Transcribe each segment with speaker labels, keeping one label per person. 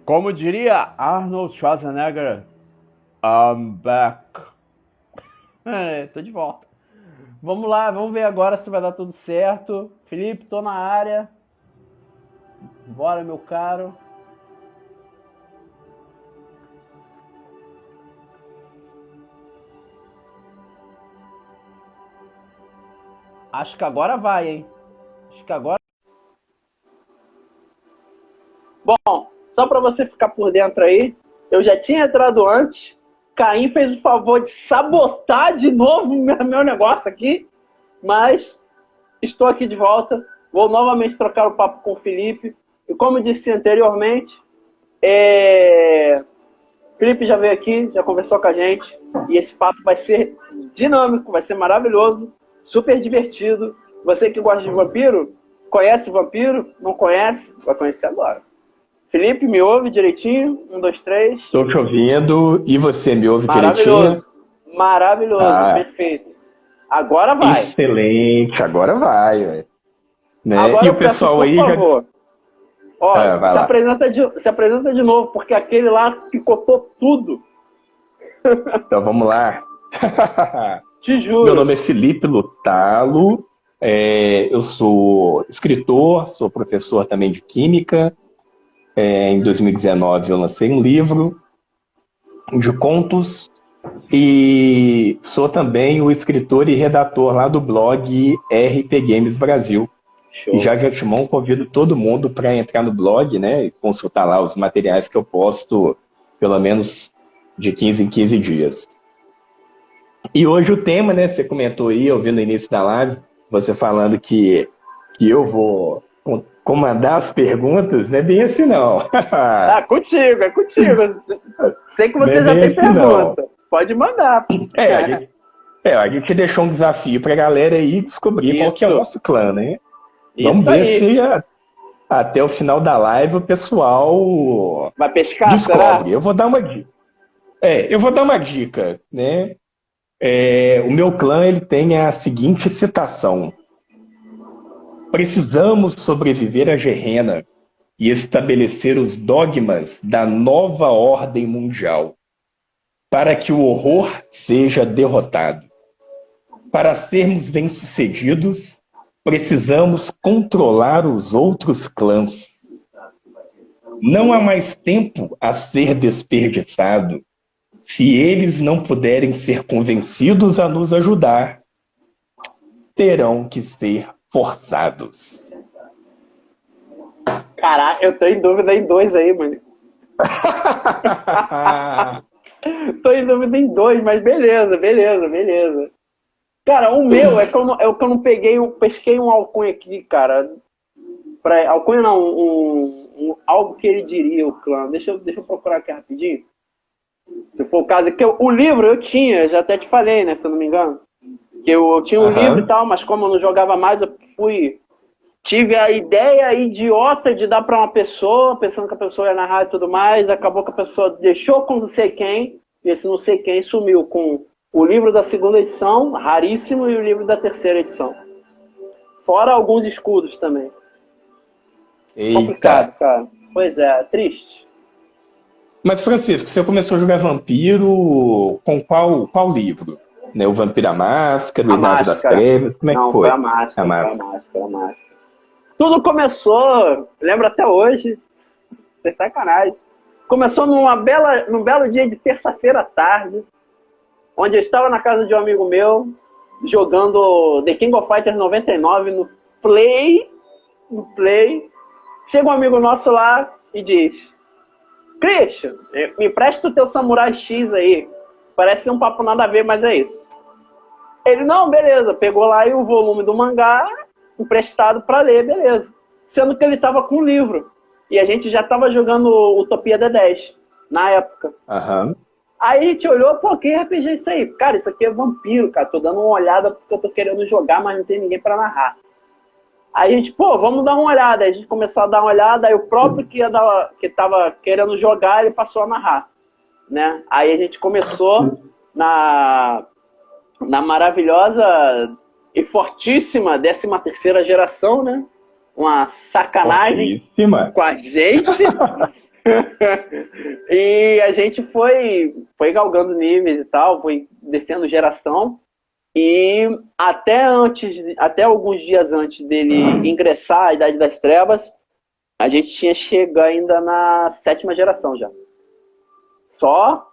Speaker 1: Como diria Arnold Schwarzenegger, I'm back. Tô de volta. Vamos lá, vamos ver agora se vai dar tudo certo. Felipe, tô na área. Bora, meu caro. Acho que agora vai, hein? Acho que agora. Bom, só para você ficar por dentro aí, eu já tinha entrado antes. Caim fez o favor de sabotar de novo meu negócio aqui, mas estou aqui de volta. Vou novamente trocar o papo com o Felipe. E como eu disse anteriormente, Felipe já veio aqui, já conversou com a gente. E esse papo vai ser dinâmico, vai ser maravilhoso, super divertido. Você que gosta de vampiro, conhece vampiro? Não conhece? Vai conhecer agora. Felipe, me ouve direitinho? 1, 2, 3.
Speaker 2: Estou te ouvindo e você me ouve direitinho?
Speaker 1: Maravilhoso. Maravilhoso, perfeito. Agora vai.
Speaker 2: Excelente, agora vai. Né?
Speaker 1: Agora
Speaker 2: E o pessoal
Speaker 1: peço,
Speaker 2: aí
Speaker 1: por favor. Ó,
Speaker 2: se
Speaker 1: apresenta de novo, porque aquele lá picotou tudo.
Speaker 2: Então vamos lá.
Speaker 1: Te juro.
Speaker 2: Meu nome é Felipe Lutalo, eu sou escritor, sou professor também de Química. Em 2019 eu lancei um livro de contos e sou também o escritor e redator lá do blog RP Games Brasil.
Speaker 1: Show.
Speaker 2: E já de antemão convido todo mundo para entrar no blog, né, e consultar lá os materiais que eu posto pelo menos de 15 em 15 dias. E hoje o tema, né, você comentou aí, eu vi no início da live, você falando que eu vou comandar as perguntas, não é bem assim não.
Speaker 1: Contigo, é contigo. Sei que você já tem pergunta. Não. Pode mandar.
Speaker 2: A gente deixou um desafio pra galera aí descobrir qual que é o nosso clã, né? Vamos ver se até o final da live o pessoal
Speaker 1: vai pescar,
Speaker 2: descobre.
Speaker 1: Será?
Speaker 2: Eu vou dar uma dica. Eu vou dar uma dica, né? O meu clã ele tem a seguinte citação: precisamos sobreviver a Gehenna e estabelecer os dogmas da nova ordem mundial, para que o horror seja derrotado. Para sermos bem-sucedidos, precisamos controlar os outros clãs. Não há mais tempo a ser desperdiçado. Se eles não puderem ser convencidos a nos ajudar, terão que ser forçados.
Speaker 1: Caraca, eu tô em dúvida em 2 aí, mano. Tô em dúvida em 2, mas beleza. Cara, o meu é que eu não peguei, eu pesquei um alcunha aqui, cara. Alcunha não, algo que ele diria, o clã. Deixa eu procurar aqui rapidinho. Se for o caso, que o livro eu tinha, já até te falei, né, se eu não me engano. Que eu tinha um livro e tal, mas como eu não jogava mais, eu tive a ideia idiota de dar pra uma pessoa, pensando que a pessoa ia narrar e tudo mais, acabou que a pessoa deixou com não sei quem, e esse não sei quem sumiu com o livro da 2ª edição, raríssimo, e o livro da 3ª edição. Fora alguns escudos também.
Speaker 2: Eita.
Speaker 1: Complicado, cara. Pois é, triste.
Speaker 2: Mas, Francisco, você começou a jogar Vampiro com qual livro? Né, o Vampiro à Máscara, o Idade das Trevas? Como é que foi?
Speaker 1: Não, foi a Máscara. Tudo começou, lembro até hoje, sem sacanagem. Começou num belo dia de terça-feira à tarde, onde eu estava na casa de um amigo meu, jogando The King of Fighters 99 no Play. Chega um amigo nosso lá e diz: Christian, me presta o teu Samurai X aí. Parece um papo nada a ver, mas é isso. Ele, não, beleza. Pegou lá o volume do mangá, emprestado pra ler, beleza. Sendo que ele tava com um livro. E a gente já tava jogando Utopia D10, na época. Aí a gente olhou, pô, que RPG é isso aí? Cara, isso aqui é vampiro, cara. Tô dando uma olhada porque eu tô querendo jogar, mas não tem ninguém pra narrar. Aí a gente, pô, vamos dar uma olhada. Aí a gente começou a dar uma olhada, aí o próprio que tava querendo jogar, ele passou a narrar. Né? Aí a gente começou na maravilhosa e fortíssima 13ª geração, né? Uma sacanagem com a gente. E a gente foi galgando níveis e tal, foi descendo geração. E até alguns dias antes dele ingressar à Idade das Trevas, a gente tinha chegado ainda na 7ª geração já. Só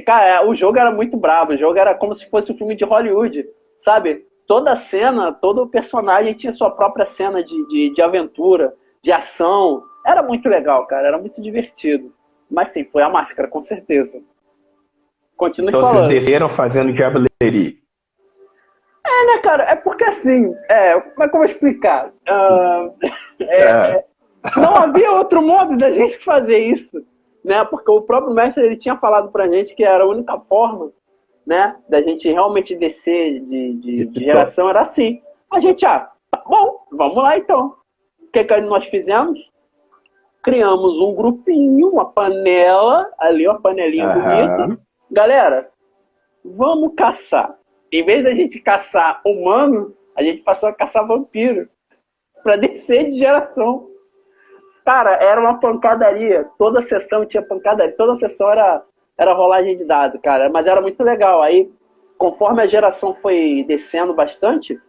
Speaker 1: cara, o jogo era muito bravo, o jogo era como se fosse um filme de Hollywood, sabe? Toda cena, todo personagem tinha sua própria cena de aventura, de ação. Era muito legal, cara, era muito divertido. Mas sim, foi a Máscara, com certeza. Continue
Speaker 2: Então
Speaker 1: falando.
Speaker 2: vocês desceram fazendo diablerie.
Speaker 1: Né, cara? É porque assim, como é que eu vou explicar? Não havia outro modo da gente fazer isso, né? Porque o próprio mestre ele tinha falado pra gente que era a única forma, né, da gente realmente descer de geração era assim. A gente, tá bom, vamos lá então. O que nós fizemos? Criamos um grupinho, uma panela, ali uma panelinha bonita. Galera, vamos caçar. Em vez da gente caçar humano, a gente passou a caçar vampiro. Pra descer de geração. Cara, era uma pancadaria. Toda sessão tinha pancadaria. Toda sessão era rolagem de dado, cara. Mas era muito legal. Aí, conforme a geração foi descendo bastante,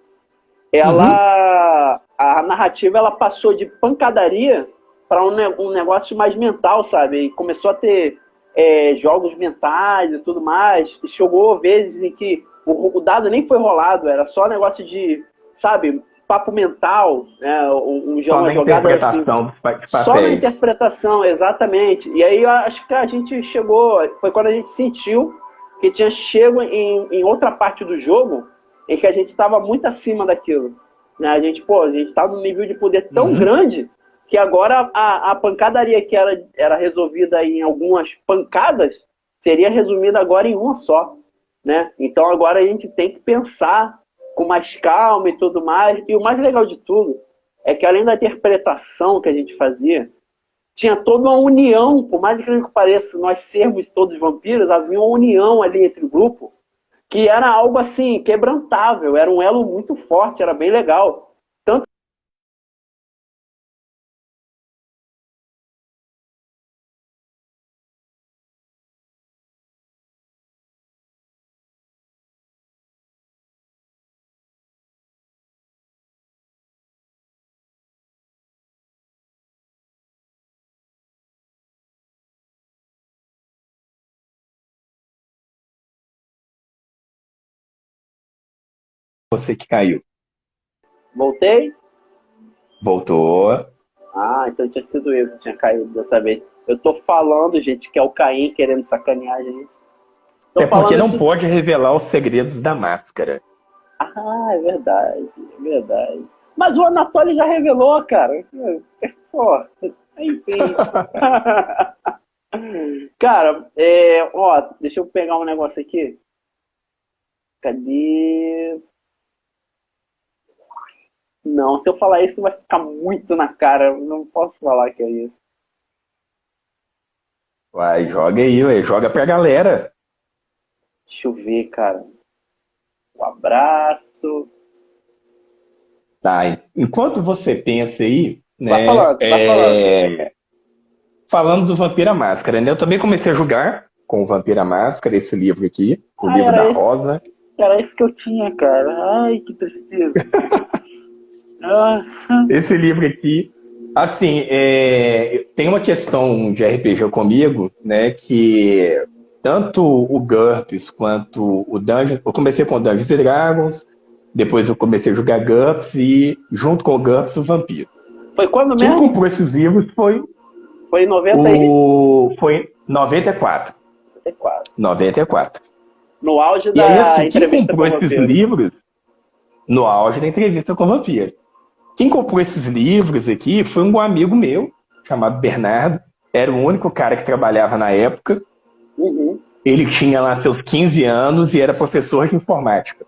Speaker 1: a narrativa ela passou de pancadaria para um negócio mais mental, sabe? E começou a ter jogos mentais e tudo mais. E chegou vezes em que o dado nem foi rolado, era só negócio de, sabe, papo mental, né? Uma jogada assim. Só na interpretação, exatamente. E aí eu acho que a gente chegou, foi quando a gente sentiu que tinha chego em outra parte do jogo em que a gente estava muito acima daquilo. Né? A gente estava num nível de poder tão grande que agora a pancadaria que era resolvida em algumas pancadas seria resumida agora em uma só. Né? Então agora a gente tem que pensar com mais calma e tudo mais. E o mais legal de tudo é que além da interpretação que a gente fazia, tinha toda uma união, por mais incrível que pareça, nós sermos todos vampiros, havia uma união ali entre o grupo, que era algo assim, quebrantável, era um elo muito forte, era bem legal. Tanto
Speaker 2: Você que caiu.
Speaker 1: voltei.
Speaker 2: Voltou.
Speaker 1: Então tinha sido eu que tinha caído dessa vez. Eu tô falando, gente, que é o Caim querendo sacanear a gente.
Speaker 2: Porque não pode revelar os segredos da máscara.
Speaker 1: É verdade, é verdade. Mas o Anatoly já revelou, cara. Pô, enfim. Cara, deixa eu pegar um negócio aqui. Cadê? Não, se eu falar isso vai ficar muito na cara. Eu não posso falar que é isso.
Speaker 2: Vai, joga aí, ué. Joga pra galera.
Speaker 1: Deixa eu ver, cara. Um abraço.
Speaker 2: Tá, enquanto você pensa aí, né?
Speaker 1: Vai falando.
Speaker 2: Falando do Vampira Máscara, né? Eu também comecei a jogar com o Vampira Máscara, esse livro aqui, o livro da Rosa.
Speaker 1: Era esse que eu tinha, cara. Ai, que tristeza.
Speaker 2: Esse livro aqui, assim, tem uma questão de RPG comigo, né? Que tanto o GURPS quanto o Dungeons... Eu comecei com o Dungeons & Dragons, depois eu comecei a jogar GURPS e, junto com o GURPS, o Vampiro.
Speaker 1: Foi quando mesmo?
Speaker 2: Quem comprou esses livros foi...
Speaker 1: Foi em 90
Speaker 2: Foi em 94. 94.
Speaker 1: No auge
Speaker 2: da
Speaker 1: entrevista
Speaker 2: quem comprou esses livros, no auge da entrevista com o Vampiro. Quem comprou esses livros aqui foi um amigo meu, chamado Bernardo. Era o único cara que trabalhava na época. Ele tinha lá seus 15 anos e era professor de informática.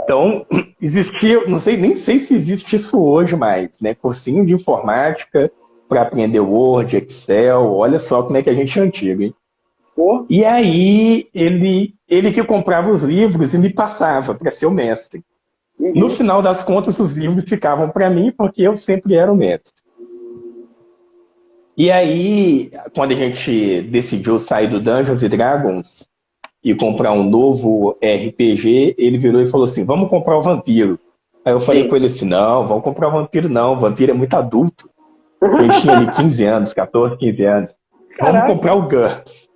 Speaker 2: Então, existia, nem sei se existe isso hoje mais, né? Cursinho de informática para aprender Word, Excel. Olha só como é que a gente é antigo, hein? E aí, ele que comprava os livros e me passava para ser o mestre. No final das contas, os livros ficavam para mim porque eu sempre era o mestre. E aí, quando a gente decidiu sair do Dungeons and Dragons e comprar um novo RPG, ele virou e falou assim: vamos comprar o Vampiro. Aí eu falei com
Speaker 1: Sim.
Speaker 2: ele assim: não, vamos comprar o Vampiro não, o Vampiro é muito adulto. Ele tinha ali 15 anos, 14, 15 anos. Vamos
Speaker 1: Caraca,
Speaker 2: comprar o GURPS,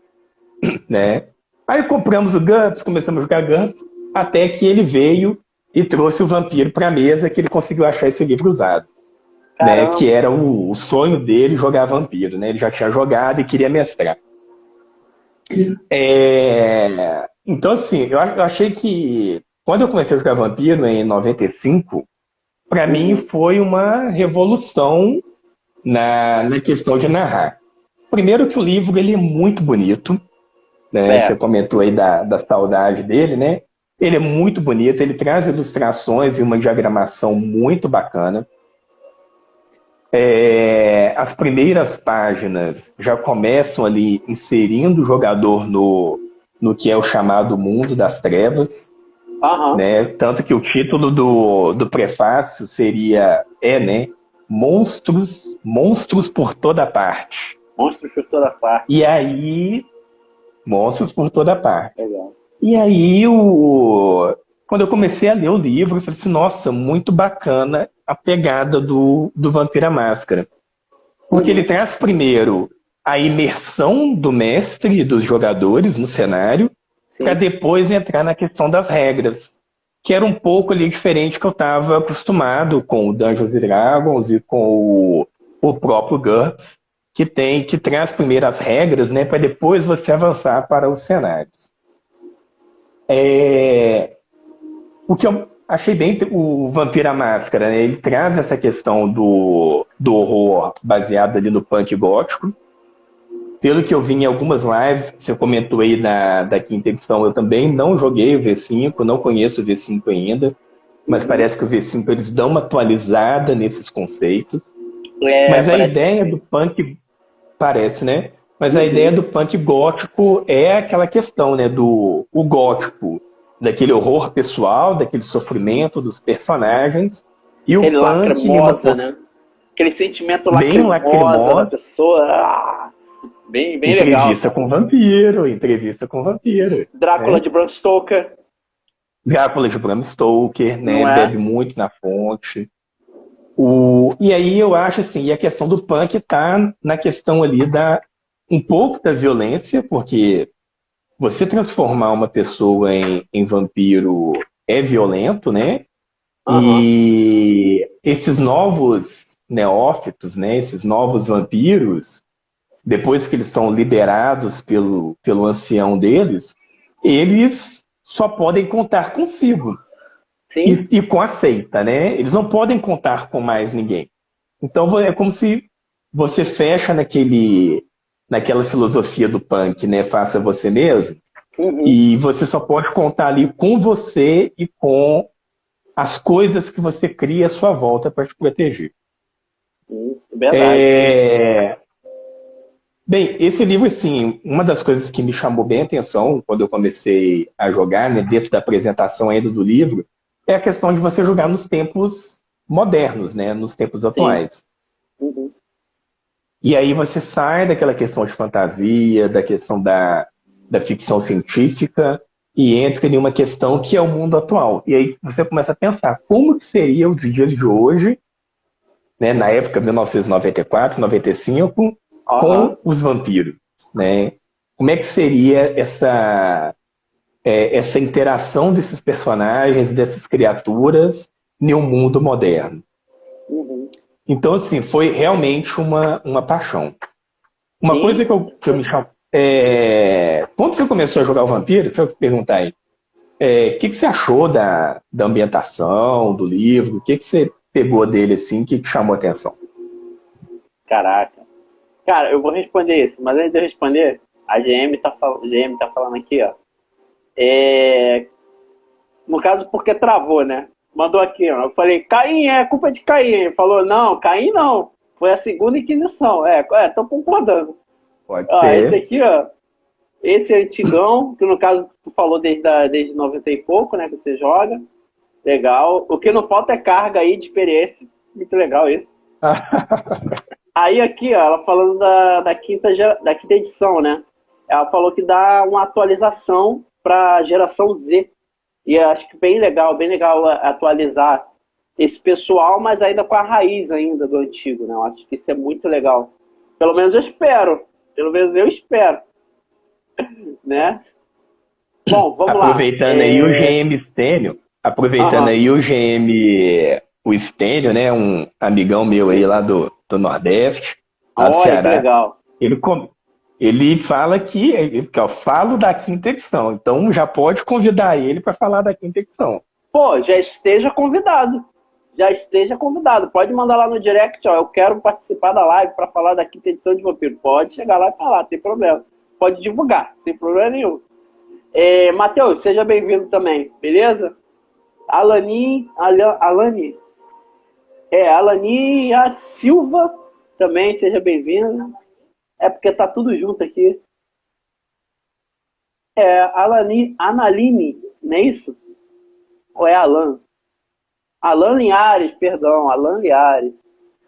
Speaker 2: né? Aí compramos o GURPS, começamos a jogar GURPS, até que ele veio e trouxe o Vampiro para a mesa, que ele conseguiu achar esse livro usado, né? Que
Speaker 1: caramba.
Speaker 2: era o sonho dele jogar Vampiro, né? Ele já tinha jogado e queria mestrar. Então, assim, eu achei que quando eu comecei a jogar Vampiro em 95, para mim
Speaker 1: Uhum.
Speaker 2: foi uma revolução na questão de narrar. Primeiro que o livro ele é muito bonito, né? Você
Speaker 1: É,
Speaker 2: comentou aí da saudade dele, né? Ele é muito bonito, ele traz ilustrações e uma diagramação muito bacana. As primeiras páginas já começam ali inserindo o jogador no que é o chamado mundo das trevas,
Speaker 1: aham.
Speaker 2: né? Tanto que o título do prefácio né? Monstros por toda parte.
Speaker 1: Monstros por toda parte.
Speaker 2: E aí, monstros por toda parte.
Speaker 1: Legal.
Speaker 2: E aí, quando eu comecei a ler o livro, eu falei assim, nossa, muito bacana a pegada do Vampira Máscara. Porque ele
Speaker 1: Uhum.
Speaker 2: traz primeiro a imersão do mestre e dos jogadores no cenário, para
Speaker 1: Sim.
Speaker 2: depois entrar na questão das regras, que era um pouco ali diferente que eu estava acostumado com o Dungeons and Dragons e com o próprio GURPS, que traz primeiro as regras, né, para depois você avançar para os cenários. É, o que eu achei bem o Vampira Máscara, né? Ele traz essa questão do horror baseado ali no punk gótico. Pelo que eu vi em algumas lives, você comentou aí da quinta edição, eu também não joguei o V5, não conheço o V5 ainda, mas
Speaker 1: Uhum.
Speaker 2: parece que o V5 eles dão uma atualizada nesses conceitos.
Speaker 1: É,
Speaker 2: Mas a
Speaker 1: parece que
Speaker 2: ideia do
Speaker 1: sim.
Speaker 2: punk parece, né? Mas a ideia
Speaker 1: Uhum.
Speaker 2: do punk gótico é aquela questão, né? Do o gótico, daquele horror pessoal, daquele sofrimento dos personagens, e o
Speaker 1: Aquele
Speaker 2: punk em uma
Speaker 1: lacrimosa, né? Aquele sentimento
Speaker 2: bem
Speaker 1: lacrimosa da
Speaker 2: lacrimosa,
Speaker 1: pessoa. Bem, bem legal, cara.
Speaker 2: entrevista com vampiro,
Speaker 1: Drácula
Speaker 2: né?
Speaker 1: de Bram Stoker,
Speaker 2: Drácula de Bram Stoker, né?
Speaker 1: não é?
Speaker 2: Bebe muito na fonte. E aí eu acho assim, e a questão do punk está na questão ali da um pouco da violência, porque você transformar uma pessoa em vampiro é violento, né?
Speaker 1: Aham.
Speaker 2: E esses novos neófitos, né? Esses novos vampiros, depois que eles são liberados pelo ancião deles, eles só podem contar consigo
Speaker 1: Sim.
Speaker 2: e com a seita, né? Eles não podem contar com mais ninguém. Então é como se você fecha naquela filosofia do punk, né? Faça você mesmo.
Speaker 1: Uhum.
Speaker 2: E você só pode contar ali com você e com as coisas que você cria à sua volta para te proteger.
Speaker 1: Verdade.
Speaker 2: É, Bem, esse livro, assim, uma das coisas que me chamou bem a atenção quando eu comecei a jogar, né, dentro da apresentação ainda do livro, é a questão de você jogar nos tempos modernos, né, nos tempos
Speaker 1: Sim.
Speaker 2: atuais.
Speaker 1: Uhum.
Speaker 2: E aí você sai daquela questão de fantasia, da questão da ficção científica e entra em uma questão que é o mundo atual. E aí você começa a pensar como que seria os dias de hoje, né, na época 1994, 95,
Speaker 1: Aham.
Speaker 2: com os vampiros, né? Como é que seria essa interação desses personagens, dessas criaturas, em um mundo moderno?
Speaker 1: Uhum.
Speaker 2: Então, assim, foi realmente uma paixão. Uma coisa
Speaker 1: Sim.
Speaker 2: que eu me chamo. Quando você começou a jogar o Vampiro, deixa eu te perguntar aí, o que você achou da ambientação, do livro? O que você pegou dele assim que te chamou a atenção?
Speaker 1: Caraca. Cara, eu vou responder isso, mas antes de eu responder, GM tá falando aqui, ó. É, no caso, porque travou, né? Mandou aqui, ó. Eu falei, Caim, é culpa de Caim. Ele falou, não, Caim não. Foi a segunda Inquisição. Tô concordando.
Speaker 2: Pode
Speaker 1: Ó, esse
Speaker 2: ser.
Speaker 1: aqui, ó. Esse é antigão, que no caso tu falou desde 90 e pouco, né? Que você joga. Legal. O que não falta é carga aí de experiência. Muito legal isso. Aí aqui, ó, ela falando da quinta edição, né? Ela falou que dá uma atualização para geração Z. E eu acho que bem legal atualizar esse pessoal, mas ainda com a raiz ainda do antigo, né? Eu acho que isso é muito legal. Pelo menos eu espero. Pelo menos eu espero, né? Bom, vamos lá.
Speaker 2: Aproveitando aí o GM Stênio, aproveitando
Speaker 1: Aham.
Speaker 2: aí o GM, o Stênio, né? Um amigão meu aí lá do Nordeste, lá do
Speaker 1: Olha que
Speaker 2: Ceará.
Speaker 1: legal.
Speaker 2: Ele, ele fala que eu falo da quinta edição, então já pode convidar ele para falar da quinta edição.
Speaker 1: Pô, já esteja convidado. Já esteja convidado. Pode mandar lá no direct, ó. Eu quero participar da live para falar da quinta edição de Vampiro. Pode chegar lá e falar, tem problema. Pode divulgar, sem problema nenhum. Matheus, seja bem-vindo também, beleza? Alani. Alani a Silva também, seja bem-vinda. É porque tá tudo junto aqui. Analine, não é isso? Ou é Alan? Alan Linhares, perdão, Alan Linhares.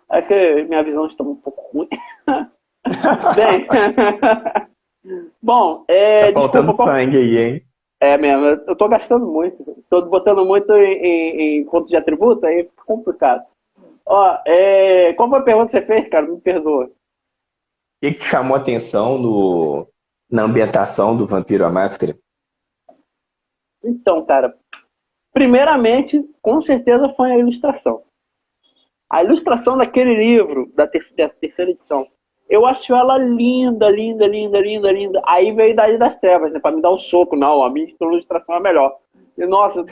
Speaker 1: É que minha visão está um pouco ruim. Bem, bom,
Speaker 2: Tá
Speaker 1: desculpa.
Speaker 2: faltando sangue aí, hein?
Speaker 1: É mesmo, eu tô gastando muito. Tô botando muito em pontos de atributo, aí fica complicado. Ó, qual foi a pergunta que você fez, cara? Me perdoa.
Speaker 2: Que chamou atenção na ambientação do Vampiro à Máscara?
Speaker 1: Então, cara, primeiramente, com certeza foi a ilustração. A ilustração daquele livro, dessa terceira edição. Eu acho ela linda, linda, linda, linda, linda. Aí veio a Idade das Trevas, né? Pra me dar um soco. Não, a minha ilustração é melhor. E, nossa,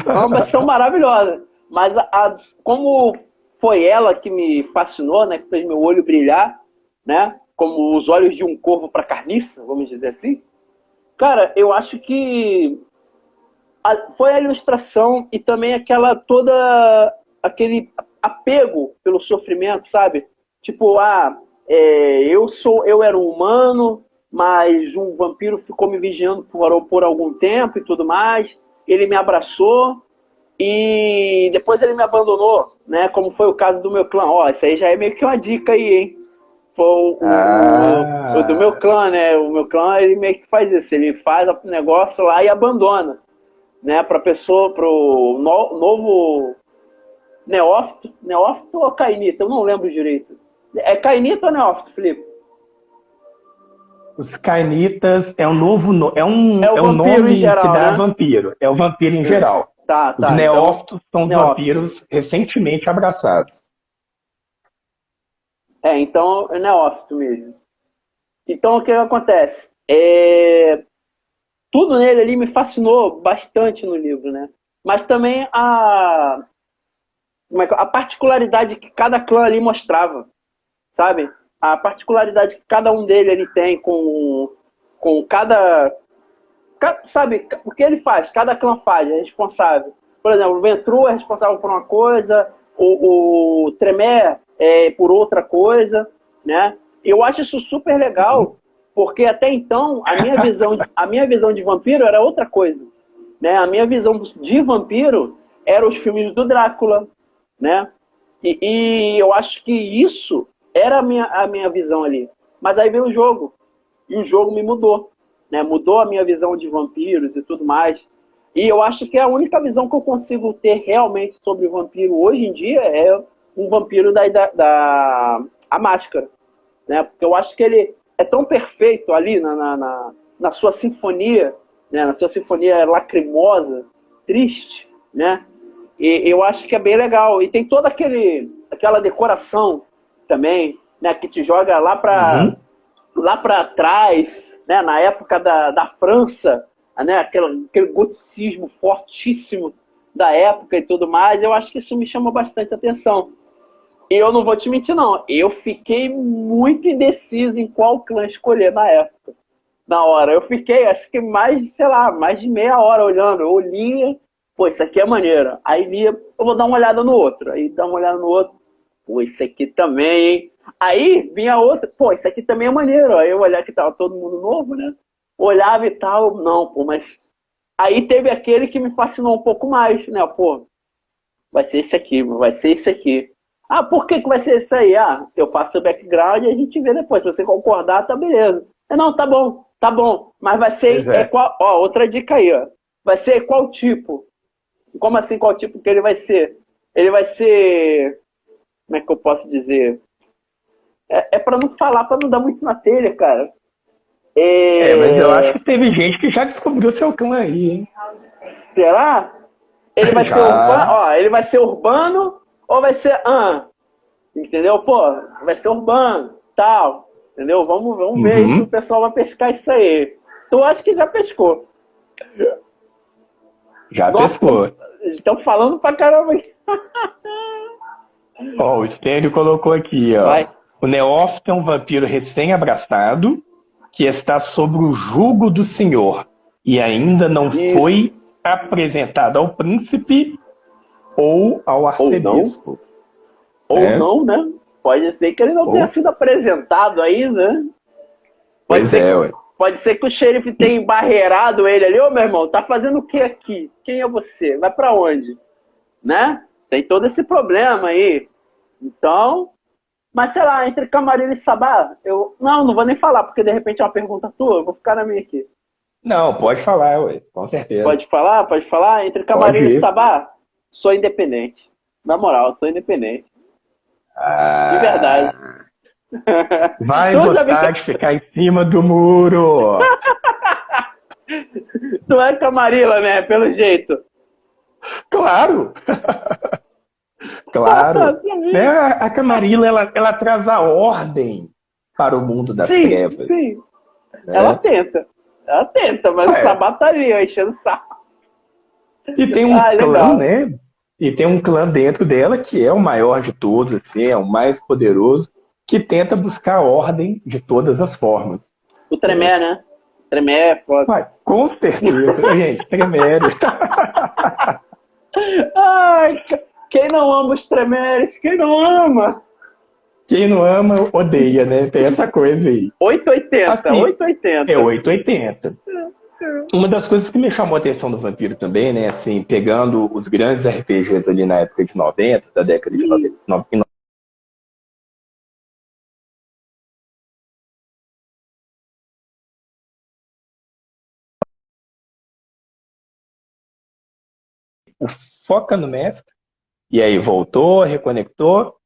Speaker 1: ambas são maravilhosas. Mas como foi ela que me fascinou, né? Que fez meu olho brilhar, né? Como os olhos de um corvo para carniça, vamos dizer assim. Cara, eu acho que foi a ilustração e também aquele apego pelo sofrimento, sabe? Tipo, eu era um humano, mas um vampiro ficou me vigiando por algum tempo e tudo mais. Ele me abraçou e depois ele me abandonou, né? Como foi o caso do meu clã. Ó, isso aí já é meio que uma dica aí, hein? Foi o do meu
Speaker 2: Ah,
Speaker 1: clã, né? O meu clã, ele meio que faz isso. Ele faz o negócio lá e abandona, né? Pro novo neófito ou cainita? Eu não lembro direito. É cainita ou neófito, Felipe?
Speaker 2: os Cainitas é um novo
Speaker 1: É o
Speaker 2: é um
Speaker 1: vampiro em
Speaker 2: nome que
Speaker 1: geral,
Speaker 2: dá a
Speaker 1: né?
Speaker 2: vampiro. É o vampiro em geral. Os
Speaker 1: Tá. Então,
Speaker 2: neófitos são os
Speaker 1: neófito.
Speaker 2: vampiros recentemente abraçados.
Speaker 1: Então é neófito mesmo. Então, o que acontece? Tudo nele ali me fascinou bastante no livro, né? Mas também a particularidade que cada clã ali mostrava, sabe? A particularidade que cada um dele ele tem com sabe, o que ele faz, cada clã faz, é responsável. Por exemplo, o Ventru é responsável por uma coisa, o Tremé é por outra coisa, né? Eu acho isso super legal, porque até então a minha visão de vampiro era outra coisa, né? A minha visão de vampiro era os filmes do Drácula, né? E eu acho que isso era a minha visão ali. Mas aí veio o jogo, e o jogo me mudou, né? Mudou a minha visão de vampiros e tudo mais. E eu acho que a única visão que eu consigo ter realmente sobre o vampiro hoje em dia é um vampiro a Máscara, né? Porque eu acho que ele é tão perfeito ali na sua sinfonia, né? Na sua sinfonia lacrimosa, triste, né? E eu acho que é bem legal. E tem toda aquela decoração também, né? Que te joga
Speaker 2: Uhum.
Speaker 1: lá para trás, né? Na época da França, né? Aquele goticismo fortíssimo da época e tudo mais. Eu acho que isso me chama bastante atenção. E eu não vou te mentir, não. Eu fiquei muito indeciso em qual clã escolher na época. Na hora. Eu fiquei, acho que sei lá, mais de meia hora olhando. Eu lia, pô, isso aqui é maneiro. Aí lia, eu vou dar uma olhada no outro. Aí dá uma olhada no outro. Pô, isso aqui também, hein? Aí vinha outra, pô, isso aqui também é maneiro. Aí eu olhava que tava todo mundo novo, né? Olhava e tal, não, pô, mas. Aí teve aquele que me fascinou um pouco mais, né? Pô, vai ser esse aqui, vai ser esse aqui. Ah, por que vai ser isso aí? Ah, eu faço o background e a gente vê depois. Se você concordar, tá beleza. Não, tá bom, tá bom. Mas vai
Speaker 2: Pois
Speaker 1: ser
Speaker 2: é.
Speaker 1: qual? Ó, outra dica aí, ó. Vai ser qual tipo? Como assim qual tipo que ele vai ser? Ele vai ser. Como é que eu posso dizer? É pra não falar, pra não dar muito na telha, cara.
Speaker 2: Mas eu acho que teve gente que já descobriu seu clã aí, hein?
Speaker 1: Será? Ele vai ser urbano?
Speaker 2: Já.
Speaker 1: Ó, ele vai ser urbano ou vai ser. Entendeu? Pô, vai ser urbano, tal. Entendeu? Vamos ver aí se o
Speaker 2: Uhum.
Speaker 1: pessoal vai pescar isso aí. Tu acha que já pescou?
Speaker 2: Já
Speaker 1: Nossa,
Speaker 2: pescou.
Speaker 1: estão falando pra caramba aí.
Speaker 2: Ó, o Stênio colocou aqui, ó.
Speaker 1: Vai.
Speaker 2: O Neófito é um vampiro recém-abraçado que está sob o jugo do Senhor e ainda não
Speaker 1: Isso.
Speaker 2: foi apresentado ao príncipe ou ao
Speaker 1: Ou não.
Speaker 2: arcebispo.
Speaker 1: Ou
Speaker 2: Né?
Speaker 1: não, né? Pode ser que ele não tenha
Speaker 2: Ou,
Speaker 1: sido apresentado ainda, né? Pode
Speaker 2: pois
Speaker 1: ser
Speaker 2: é,
Speaker 1: que,
Speaker 2: ué.
Speaker 1: pode ser que o xerife tenha embarreirado ele ali. Ô, meu irmão, tá fazendo o que aqui? Quem é você? Vai pra onde? Né? Tem todo esse problema aí. Então, mas sei lá, entre Camarilla e Sabá, eu. Não vou nem falar, porque de repente é uma pergunta tua, eu vou ficar na minha aqui.
Speaker 2: Não, pode falar, ué, com certeza.
Speaker 1: Pode falar? Pode falar? Entre
Speaker 2: Pode
Speaker 1: Camarilla e
Speaker 2: ir.
Speaker 1: Sabá, sou independente. Na moral, sou independente. De verdade.
Speaker 2: Ah, vai
Speaker 1: Tu já viu
Speaker 2: gostar de ficar em cima do muro.
Speaker 1: tu é Camarilla, né? Pelo jeito.
Speaker 2: Claro, claro. Né?
Speaker 1: Sabia?
Speaker 2: A Camarilla, ela traz a ordem para o mundo das
Speaker 1: Sim,
Speaker 2: trevas.
Speaker 1: sim. Ela
Speaker 2: Né?
Speaker 1: tenta. Ela tenta, mas o
Speaker 2: Ué,
Speaker 1: Sabá tá ali, ó, enchendo o saco.
Speaker 2: e tem um
Speaker 1: Ah,
Speaker 2: clã,
Speaker 1: legal.
Speaker 2: né? E tem um clã dentro dela que é o maior de todos, assim, é o mais poderoso, que tenta buscar a ordem de todas as formas.
Speaker 1: O
Speaker 2: Né?
Speaker 1: Tremé, né? Tremé é foda.
Speaker 2: Ué, com certeza, gente, Tremere.
Speaker 1: Ai, quem não ama os Tremeres? Quem não ama?
Speaker 2: Quem não ama, odeia, né? Tem essa coisa aí.
Speaker 1: 880,
Speaker 2: Assim, é
Speaker 1: 880.
Speaker 2: 880. Uma das coisas que me chamou a atenção do Vampiro também, né? Assim, pegando os grandes RPGs ali na época de 90, da década de 90, o foca no mestre, e aí voltou, reconectou.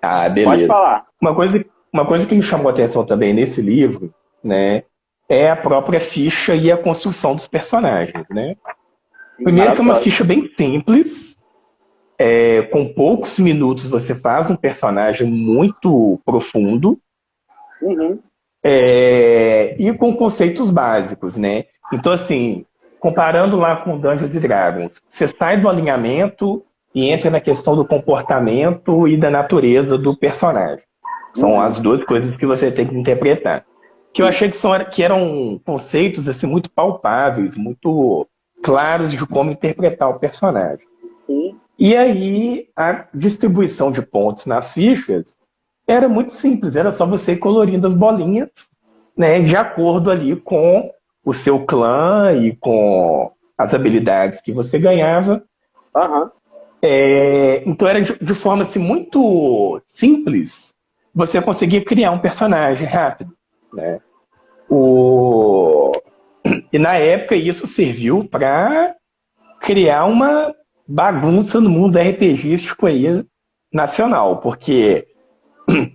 Speaker 2: Ah,
Speaker 1: Pode
Speaker 2: beleza.
Speaker 1: falar.
Speaker 2: Uma coisa que me chamou a atenção também nesse livro, né? É a própria ficha e a construção dos personagens, né?
Speaker 1: Sim,
Speaker 2: Primeiro que é uma
Speaker 1: maravilhoso.
Speaker 2: ficha bem simples, com poucos minutos você faz um personagem muito profundo,
Speaker 1: Uhum.
Speaker 2: e com conceitos básicos, né? Então, assim, comparando lá com Dungeons and Dragons, você sai do alinhamento e entra na questão do comportamento e da natureza do personagem. São
Speaker 1: Uhum.
Speaker 2: as duas coisas que você tem que interpretar. Que eu
Speaker 1: Sim,
Speaker 2: achei que eram conceitos assim muito palpáveis, muito claros de como interpretar o personagem.
Speaker 1: sim.
Speaker 2: E aí, a distribuição de pontos nas fichas era muito simples, era só você ir colorindo as bolinhas, né, de acordo ali com o seu clã e com as habilidades que você ganhava.
Speaker 1: Aham.
Speaker 2: Então era de forma assim, muito simples, você conseguia criar um personagem rápido. Né? O... E na época isso serviu para criar uma bagunça no mundo RPGístico aí nacional, porque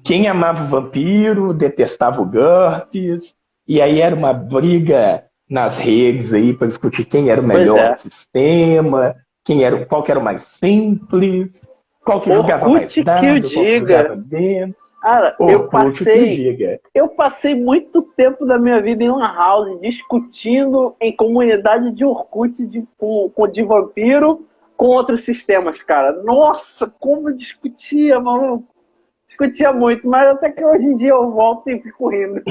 Speaker 2: quem amava o vampiro detestava o GURPS, e aí era uma briga nas redes aí para discutir quem era o
Speaker 1: Pois
Speaker 2: melhor
Speaker 1: é.
Speaker 2: sistema, qual que era o mais simples, qual que jogava mais
Speaker 1: Orkut que o
Speaker 2: dado, qual que jogava
Speaker 1: diga.
Speaker 2: menos.
Speaker 1: Cara,
Speaker 2: Orkut que o diga.
Speaker 1: eu passei muito tempo da minha vida em Lan House discutindo em comunidade de Orkut de vampiro com outros sistemas, cara. Nossa, como eu discutia, mano. Discutia muito, mas até que hoje em dia eu volto e fico rindo.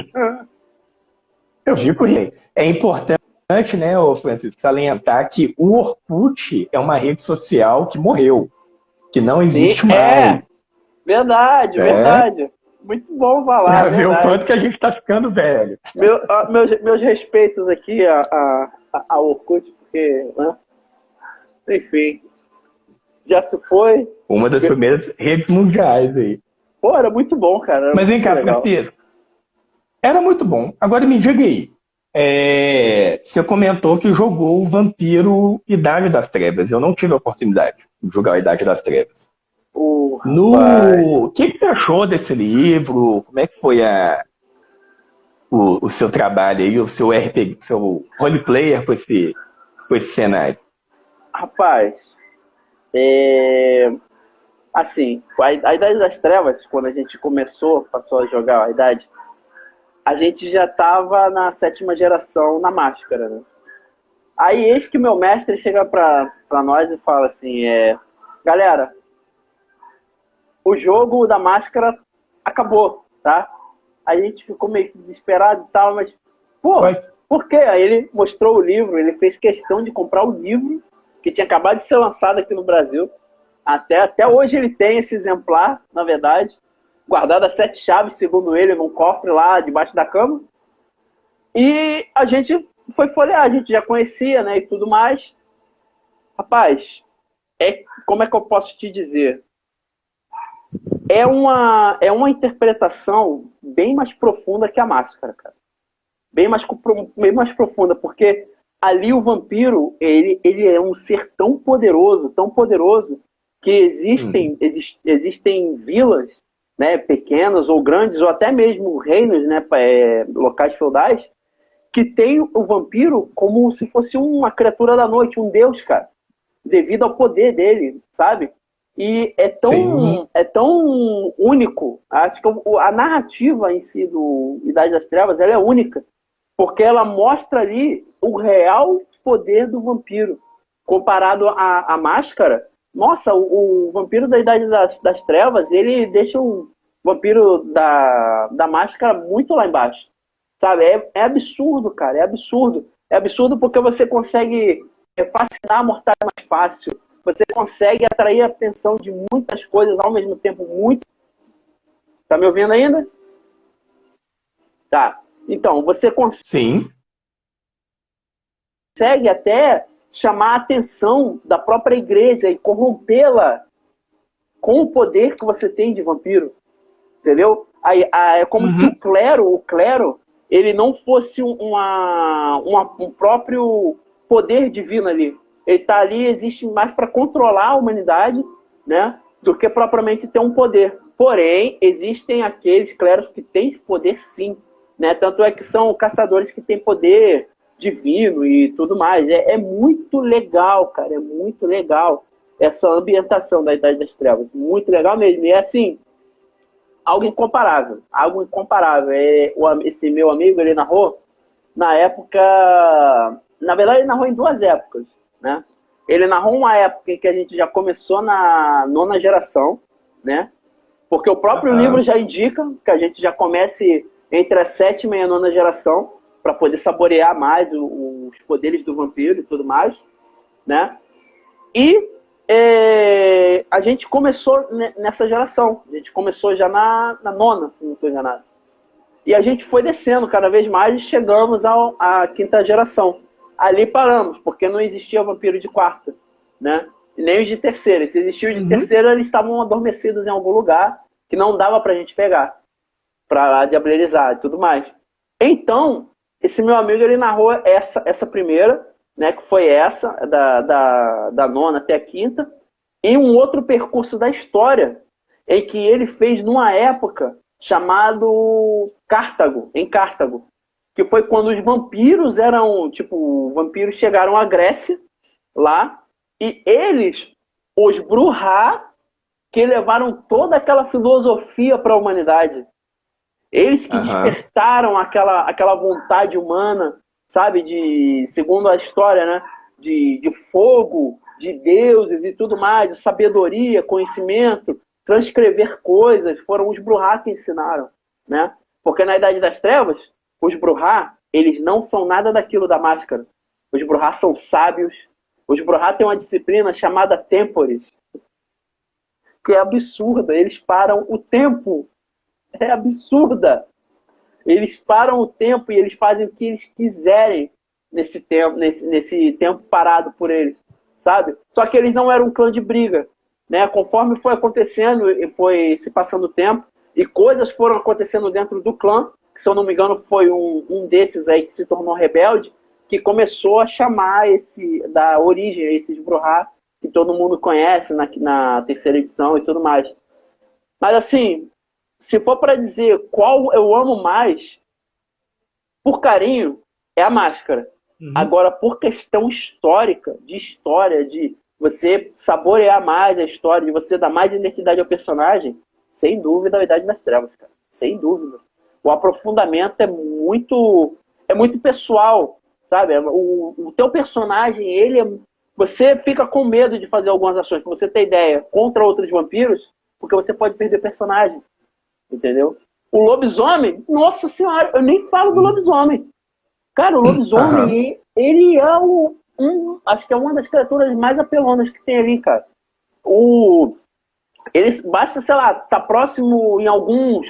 Speaker 2: Eu fico rindo. É importante, né, ô Francisco, salientar que o Orkut é uma rede social que morreu, que não
Speaker 1: Sim,
Speaker 2: existe mais.
Speaker 1: é. Verdade,
Speaker 2: Né?
Speaker 1: verdade. Muito bom falar,
Speaker 2: Pra ver o
Speaker 1: verdade.
Speaker 2: quanto que a gente está ficando velho.
Speaker 1: Meus respeitos aqui a Orkut, porque, né? Enfim. já se foi.
Speaker 2: Uma das primeiras redes mundiais aí.
Speaker 1: Pô, era muito bom, cara.
Speaker 2: Mas vem cá, Francisco. Era muito bom. Agora me diga aí. Você comentou que jogou o Vampiro Idade das Trevas. Eu não tive a oportunidade de jogar a Idade das Trevas. O que você achou desse livro? Como é que foi o seu trabalho aí, o seu RPG, o seu roleplayer com esse cenário?
Speaker 1: Rapaz, assim, a Idade das Trevas, quando a gente passou a jogar a Idade, a gente já estava na 7ª geração na Máscara, né? Aí eis que meu mestre chega pra nós e fala assim, galera, o jogo da Máscara acabou, tá? Aí a gente ficou meio que desesperado e tal, mas, pô, por quê? Aí ele mostrou o livro, ele fez questão de comprar o livro, que tinha acabado de ser lançado aqui no Brasil. Até hoje ele tem esse exemplar, na verdade, guardado a 7 chaves, segundo ele, num cofre lá debaixo da cama. E a gente foi folhear, a gente já conhecia, né, e tudo mais. Rapaz, como é que eu posso te dizer? É uma interpretação bem mais profunda que a Máscara, cara. Bem mais profunda, porque ali o vampiro, ele é um ser tão poderoso, que existem vilas, né, pequenas ou grandes, ou até mesmo reinos, né, locais feudais, que tem o vampiro como se fosse uma criatura da noite, um deus, cara, devido ao poder dele, sabe? E é tão único. Acho que a narrativa em si do Idade das Trevas, ela é única, porque ela mostra ali o real poder do vampiro. Comparado à Máscara, nossa, o vampiro da Idade das Trevas, ele deixa o vampiro da Máscara muito lá embaixo. Sabe? É absurdo, cara, é absurdo. É absurdo porque você consegue fascinar mortais mais fácil. Você consegue atrair a atenção de muitas coisas ao mesmo tempo. Tá me ouvindo ainda? Tá. Então, você consegue até chamar a atenção da própria igreja e corrompê-la com o poder que você tem de vampiro. Entendeu? É como se o clero, ele não fosse um próprio poder divino ali. Ele está ali, existe mais para controlar a humanidade, né, do que propriamente ter um poder. Porém, existem aqueles clérigos que têm poder sim, né? Tanto é que são caçadores que têm poder divino e tudo mais. É muito legal, cara, é muito legal essa ambientação da Idade das Trevas. Muito legal mesmo. E é assim, algo incomparável. Algo incomparável. Esse meu amigo, ele narrou na época... Na verdade, ele narrou em 2 épocas, né? Ele narrou uma época em que a gente já começou na 9ª geração, né? Porque o próprio livro já indica que a gente já comece entre a 7ª e a 9ª geração para poder saborear mais os poderes do vampiro e tudo mais, né? E a gente começou nessa geração. A gente começou já na 9ª, se não estou enganado. E a gente foi descendo cada vez mais e chegamos à 5ª geração. Ali paramos, porque não existia vampiro de 4ª, né? E nem os de 3ª. Se existia os de 3ª, eles estavam adormecidos em algum lugar que não dava pra gente pegar, pra diablerizar e tudo mais. Então, esse meu amigo, ele narrou essa primeira, né? Que foi essa, da 9ª até a 5ª, e um outro percurso da história, em que ele fez numa época chamado Cartago, em Cartago. Que foi quando os vampiros vampiros chegaram à Grécia, lá, e eles, os Brujah, que levaram toda aquela filosofia para a humanidade. Eles que despertaram aquela vontade humana, sabe, segundo a história, né, de fogo, de deuses e tudo mais, de sabedoria, conhecimento, transcrever coisas, foram os Brujah que ensinaram, né? Porque na Idade das Trevas, os Brujah, eles não são nada daquilo da Máscara. Os Brujah são sábios. Os Brujah têm uma disciplina chamada Temporis, que é absurda. Eles param o tempo. É absurda. Eles param o tempo e eles fazem o que eles quiserem nesse tempo parado por eles, sabe? Só que eles não eram um clã de briga. né? Conforme foi acontecendo e foi se passando o tempo, e coisas foram acontecendo dentro do clã, que, se eu não me engano, foi um desses aí que se tornou rebelde, que começou a chamar da origem a esses Bruhá, que todo mundo conhece na terceira edição e tudo mais. Mas assim, se for para dizer qual eu amo mais, por carinho, é a Máscara.
Speaker 2: Uhum.
Speaker 1: Agora, por questão histórica, de você saborear mais a história, de você dar mais identidade ao personagem, sem dúvida, a Idade das Trevas, cara. Sem dúvida. O aprofundamento é muito pessoal, sabe? O teu personagem, você fica com medo de fazer algumas ações, pra você ter ideia, contra outros vampiros, porque você pode perder personagem, entendeu? O lobisomem, nossa senhora, eu nem falo do lobisomem. Cara, o lobisomem, ele é acho que é uma das criaturas mais apelonas que tem ali, cara. Ele basta, sei lá, tá próximo em alguns...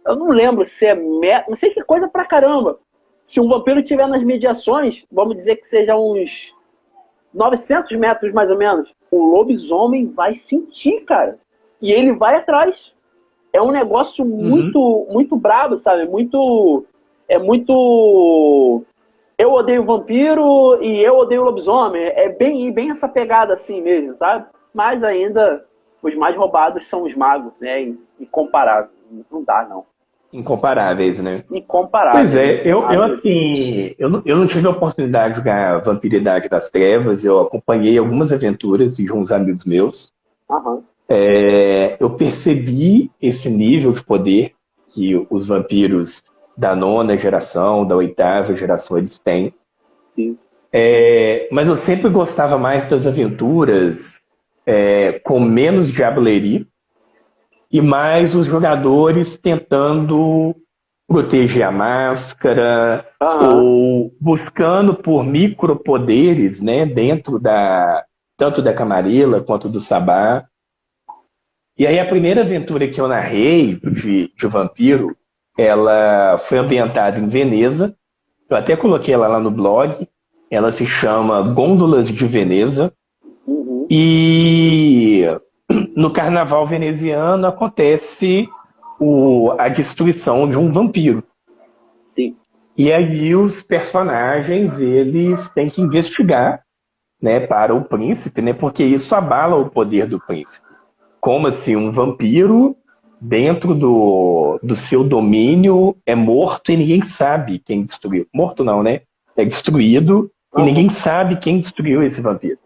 Speaker 1: Eu não lembro se é... Não sei que coisa pra caramba. Se um vampiro estiver nas mediações, vamos dizer que seja uns 900 metros mais ou menos, o lobisomem vai sentir, cara. E ele vai atrás. É um negócio muito, muito brabo, sabe? É muito... Eu odeio vampiro e eu odeio lobisomem. É bem essa pegada assim mesmo, sabe? Mas ainda, os mais roubados são os magos, né? Incomparável. Não dá, não.
Speaker 2: Incomparáveis, né?
Speaker 1: Incomparável.
Speaker 2: Pois é, eu não tive a oportunidade de jogar Vampiridade das Trevas, eu acompanhei algumas aventuras de uns amigos meus.
Speaker 1: Aham.
Speaker 2: Eu percebi esse nível de poder que os vampiros da 9ª geração, da 8ª geração, eles têm.
Speaker 1: Sim.
Speaker 2: Mas eu sempre gostava mais das aventuras com menos diablerie e mais os jogadores tentando proteger a máscara ou buscando por micropoderes, né, dentro tanto da Camarilla quanto do Sabá. E aí a primeira aventura que eu narrei de vampiro, ela foi ambientada em Veneza. Eu até coloquei ela lá no blog. Ela se chama Gôndolas de Veneza. E no carnaval veneziano acontece a destruição de um vampiro.
Speaker 1: Sim.
Speaker 2: E aí os personagens, eles têm que investigar, né, para o príncipe, né, porque isso abala o poder do príncipe. Como assim, um vampiro dentro do seu domínio é morto e ninguém sabe quem destruiu. Morto não, né? É destruído e ninguém sabe quem destruiu esse vampiro.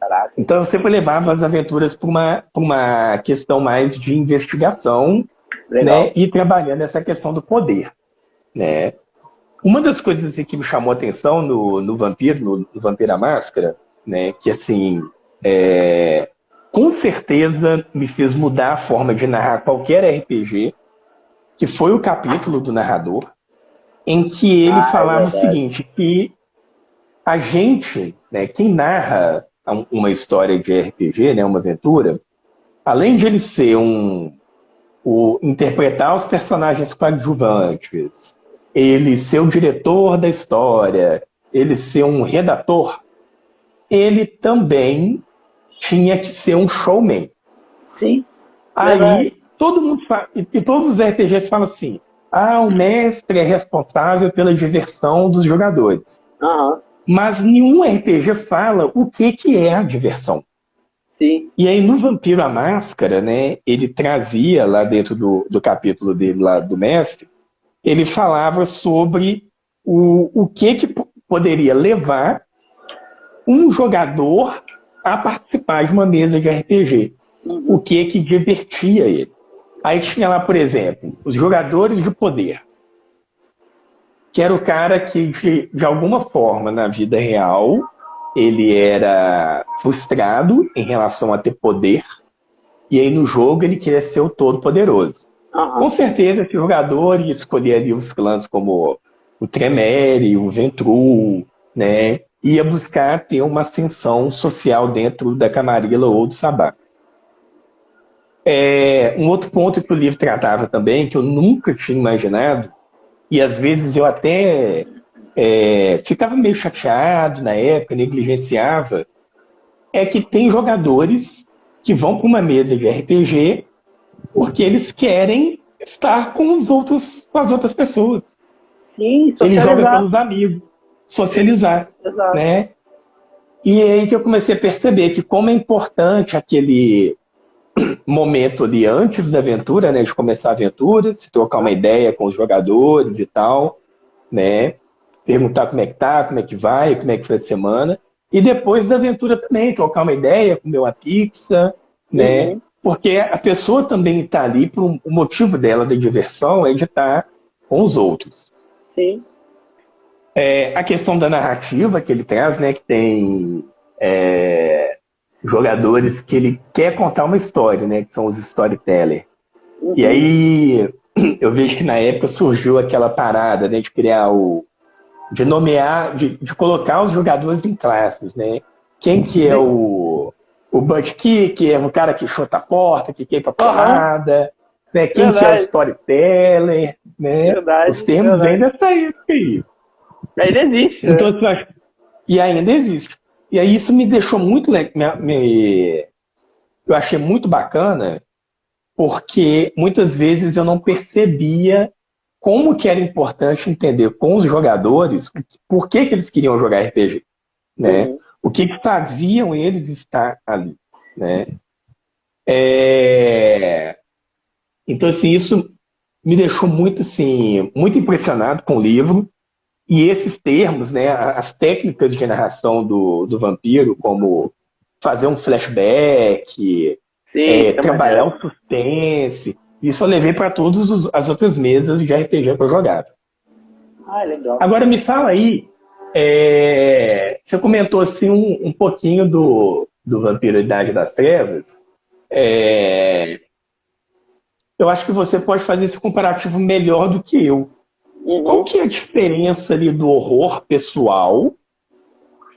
Speaker 1: Caraca.
Speaker 2: Então eu sempre levava as aventuras para uma questão mais de investigação, né, e trabalhando essa questão do poder, né? Uma das coisas assim, que me chamou a atenção no Vampiro, no Vampiro à Máscara, né, que assim, com certeza me fez mudar a forma de narrar qualquer RPG, que foi o capítulo do narrador, em que ele falava o seguinte, que a gente, né, quem narra uma história de RPG, né, uma aventura, além de ele ser interpretar os personagens coadjuvantes, ele ser o diretor da história, ele ser um redator, ele também tinha que ser um showman.
Speaker 1: Sim.
Speaker 2: Aí todo mundo fala, e todos os RPGs falam assim: o mestre é responsável pela diversão dos jogadores. Mas nenhum RPG fala o que é a diversão.
Speaker 1: Sim.
Speaker 2: E aí no Vampiro à Máscara, né, ele trazia lá dentro do capítulo dele lá do mestre, ele falava sobre o que poderia levar um jogador a participar de uma mesa de RPG. O que divertia ele. Aí tinha lá, por exemplo, os jogadores de poder. Que era o cara que, de alguma forma, na vida real, ele era frustrado em relação a ter poder. E aí no jogo ele queria ser o todo-poderoso. Com certeza que o jogador ia escolher ali os clãs como o Tremere, o Ventrue, né? Ia buscar ter uma ascensão social dentro da Camarilla ou do Sabá. Um outro ponto que o livro tratava também, que eu nunca tinha imaginado, e às vezes eu até ficava meio chateado na época, negligenciava, é que tem jogadores que vão para uma mesa de RPG porque eles querem estar com com as outras pessoas.
Speaker 1: Sim,
Speaker 2: Ele joga
Speaker 1: socializar.
Speaker 2: pelos amigos, socializar,
Speaker 1: Exato.
Speaker 2: né? E é aí que eu comecei a perceber que como é importante aquele momento ali antes da aventura, né, de começar a aventura, se trocar uma
Speaker 1: Né?
Speaker 2: ideia com os jogadores e tal, né, perguntar como é que tá, como é que vai, como é que foi a semana, e depois da aventura também, trocar uma ideia, comer uma pizza, né,
Speaker 1: Uhum.
Speaker 2: porque a pessoa também está ali, o motivo dela da diversão é de estar com os outros.
Speaker 1: Sim.
Speaker 2: A questão da narrativa que ele traz, né, que tem jogadores que ele quer contar uma história, né, que são os storytellers. E
Speaker 1: Uhum.
Speaker 2: aí eu vejo que na época surgiu aquela parada, né, de criar de nomear, de colocar os jogadores em classes, né? Quem que é
Speaker 1: Sim.
Speaker 2: o butt kick, é o cara que chuta a porta, que queima a
Speaker 1: Aham.
Speaker 2: porrada, né? Quem que é o
Speaker 1: Verdade.
Speaker 2: storyteller, né? Os
Speaker 1: Verdade.
Speaker 2: termos vêm
Speaker 1: Verdade.
Speaker 2: dessa época aí.
Speaker 1: Ainda existe,
Speaker 2: Então,
Speaker 1: né?
Speaker 2: assim, e ainda existe. E aí isso me deixou muito eu achei muito bacana, porque muitas vezes eu não percebia como que era importante entender com os jogadores por que eles queriam jogar RPG, né?
Speaker 1: Uhum.
Speaker 2: O que faziam eles estar ali, né? É, Então, assim, isso me deixou muito, assim, muito impressionado com o livro. E esses termos, né, as técnicas de narração do vampiro, como fazer um flashback,
Speaker 1: Sim, isso é
Speaker 2: trabalhar
Speaker 1: maneiro.
Speaker 2: o suspense, isso eu levei para todas as outras mesas de RPG que eu jogava.
Speaker 1: Ah, legal.
Speaker 2: Agora me fala aí, você comentou assim um pouquinho do Vampiro Idade das Trevas. É, eu acho que você pode fazer esse comparativo melhor do que eu. Qual
Speaker 1: Uhum.
Speaker 2: que é a diferença ali do horror pessoal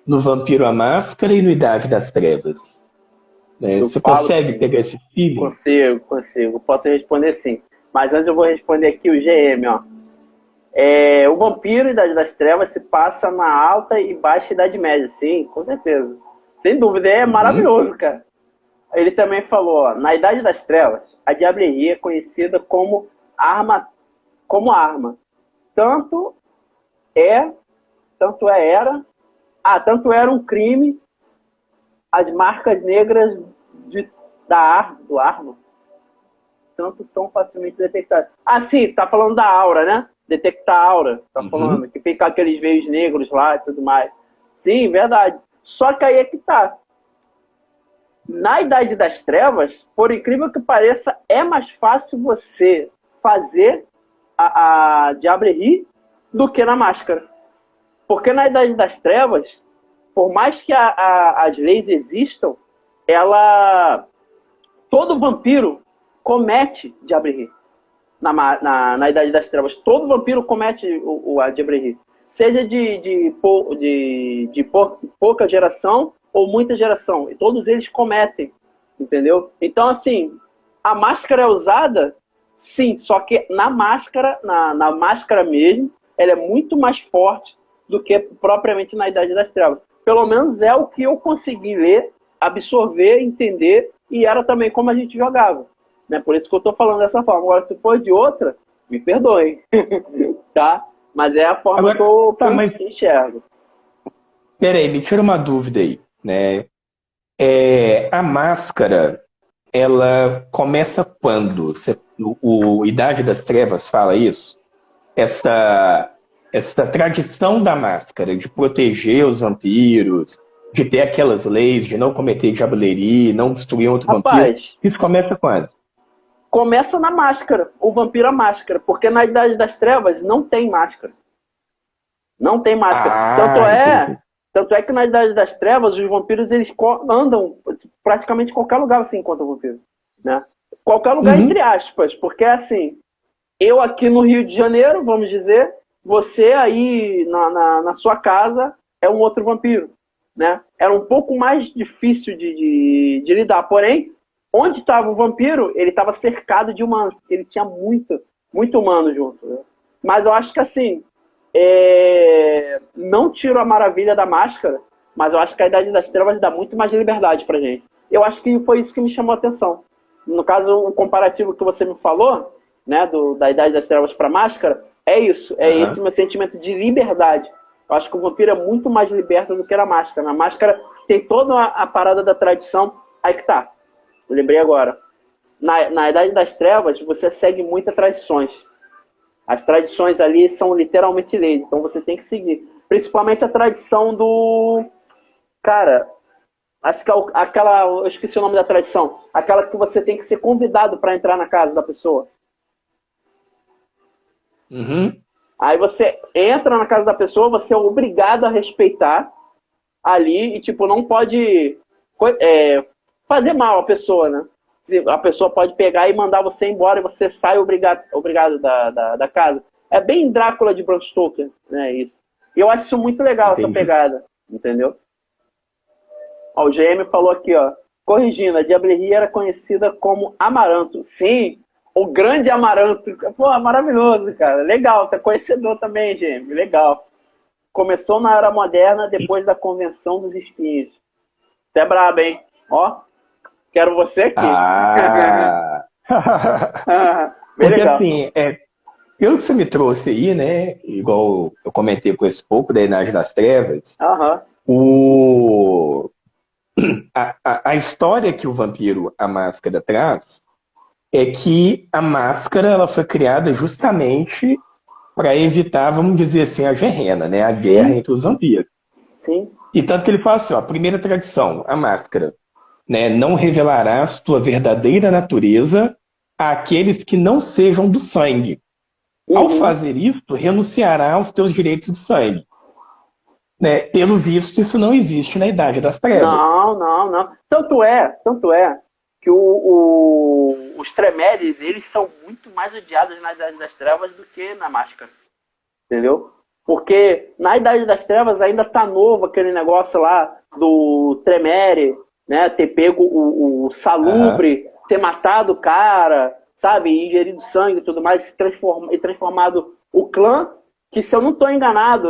Speaker 2: no Vampiro à Máscara e no Idade das Trevas? Né?
Speaker 1: Eu
Speaker 2: Você
Speaker 1: falo
Speaker 2: consegue
Speaker 1: sim.
Speaker 2: pegar esse feeling?
Speaker 1: Consigo, consigo. Posso responder sim. Mas antes eu vou responder aqui o GM, ó. O Vampiro Idade das Trevas se passa na Alta e Baixa Idade Média, sim, com certeza. Sem dúvida, é
Speaker 2: Uhum,
Speaker 1: maravilhoso, cara. Ele também falou, ó, na Idade das Trevas, a diableria é conhecida arma, como arma. Tanto é, tanto era um crime as marcas negras do arma, tanto são facilmente detectadas. Ah, sim, tá falando da aura, né? Detectar a aura, tá
Speaker 2: uhum.
Speaker 1: falando, que fica aqueles veios negros lá e tudo mais. Sim, verdade. Só que aí é que tá. Na Idade das Trevas, por incrível que pareça, é mais fácil você fazer a Diablerie do que na Máscara. Porque na Idade das Trevas, por mais que as leis existam, ela todo vampiro comete Diablerie na Idade das Trevas. Todo vampiro comete a Diablerie. Seja pouca geração ou muita geração. E todos eles cometem. Entendeu? Então, assim, a máscara é usada, sim, só que na máscara mesmo, ela é muito mais forte do que propriamente na Idade das Trevas. Pelo menos é o que eu consegui ler, absorver, entender, e era também como a gente jogava. Né? Por isso que eu estou falando dessa forma. Agora, se for de outra, me perdoem. Tá? Mas é a forma que
Speaker 2: Agora,
Speaker 1: eu
Speaker 2: tá, mas
Speaker 1: enxergo.
Speaker 2: peraí, me tira uma dúvida aí, né? A máscara, ela começa quando? O Idade das Trevas fala isso? Essa, essa tradição da máscara, de proteger os vampiros, de ter aquelas leis, de não cometer diablerie, não destruir outro vampiro,
Speaker 1: Rapaz,
Speaker 2: isso começa quando?
Speaker 1: começa na máscara, o vampiro a máscara, porque na Idade das Trevas não tem máscara. Não tem máscara.
Speaker 2: Ah, entendi.
Speaker 1: Tanto é que na Idade das Trevas os vampiros eles andam praticamente em qualquer lugar assim enquanto vampiro, né? Qualquer lugar entre
Speaker 2: Uhum.
Speaker 1: aspas, porque assim, eu aqui no Rio de Janeiro, vamos dizer, você aí na sua casa é um outro vampiro, né? Era um pouco mais difícil de lidar, porém, onde estava o vampiro, ele estava cercado de humanos, porque ele tinha muito humano junto, né? Mas eu acho que assim, não tiro a maravilha da máscara, mas eu acho que a Idade das Trevas dá muito mais liberdade pra gente. Eu acho que foi isso que me chamou a atenção. No caso, o comparativo que você me falou, né, da Idade das Trevas para Máscara, é isso. É esse meu sentimento de liberdade. Eu acho que o vampiro é muito mais liberto do que a Máscara. Na Máscara tem toda a parada da tradição. Aí que tá. Eu lembrei agora. Na Idade das Trevas, você segue muitas tradições. As tradições ali são literalmente leis. Então você tem que seguir. Principalmente a tradição do... Cara... Acho que aquela, eu esqueci o nome da tradição. Aquela que você tem que ser convidado para entrar na casa da pessoa. Aí você entra na casa da pessoa, você é obrigado a respeitar ali e, tipo, não pode fazer mal a pessoa, né? A pessoa pode pegar e mandar você embora e você sai obrigado da casa. É bem Drácula de Bram Stoker, né? Isso. E eu acho isso muito legal, essa pegada, entendeu? Ó, o GM falou aqui, ó. Corrigindo, a Diablerie era conhecida como Amaranto. Sim, o grande Amaranto. Pô, maravilhoso, cara. Legal, tá conhecedor também, GM. Legal. Começou na Era Moderna, depois da Convenção dos Espinhos. Até brabo, hein? Ó, quero você aqui. Bem
Speaker 2: Porque
Speaker 1: legal.
Speaker 2: assim, pelo que você me trouxe aí, né? Igual eu comentei com esse pouco da Idade das Trevas, a história que o Vampiro, a Máscara, traz é que a máscara ela foi criada justamente para evitar, vamos dizer assim, a gerrena, né? A guerra entre os vampiros.
Speaker 1: Sim.
Speaker 2: E tanto que ele fala assim, ó, a primeira tradição, a máscara, né? Não revelarás tua verdadeira natureza àqueles que não sejam do sangue. Ao fazer isso, renunciará aos teus direitos de sangue. Né? Pelo visto, isso não existe na Idade das Trevas.
Speaker 1: Não. Tanto é que os Tremeres, eles são muito mais odiados na Idade das Trevas do que na Máscara. Entendeu? Porque na Idade das Trevas ainda tá novo aquele negócio lá do Tremere, né? Ter pego o Salubre, ter matado o cara, sabe? Ingerido sangue e tudo mais, e transformado o clã. Que se eu não estou enganado,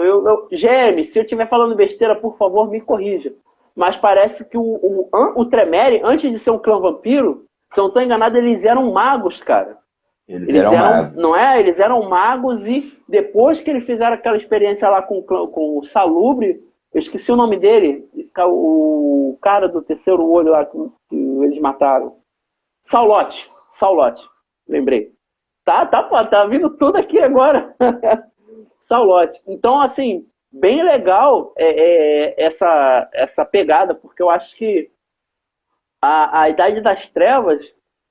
Speaker 1: GM, se eu estiver falando besteira, por favor, me corrija. Mas parece que o Tremere, antes de ser um clã vampiro, se eu não estou enganado, eles eram magos, cara. Eles eram magos. Não é? Eles eram magos e depois que eles fizeram aquela experiência lá com o Salubre, eu esqueci o nome dele, o cara do terceiro olho lá que eles mataram. Saulote, lembrei. Tá vindo tudo aqui agora. Saulote. Então, assim, bem legal essa pegada, porque eu acho que a Idade das Trevas,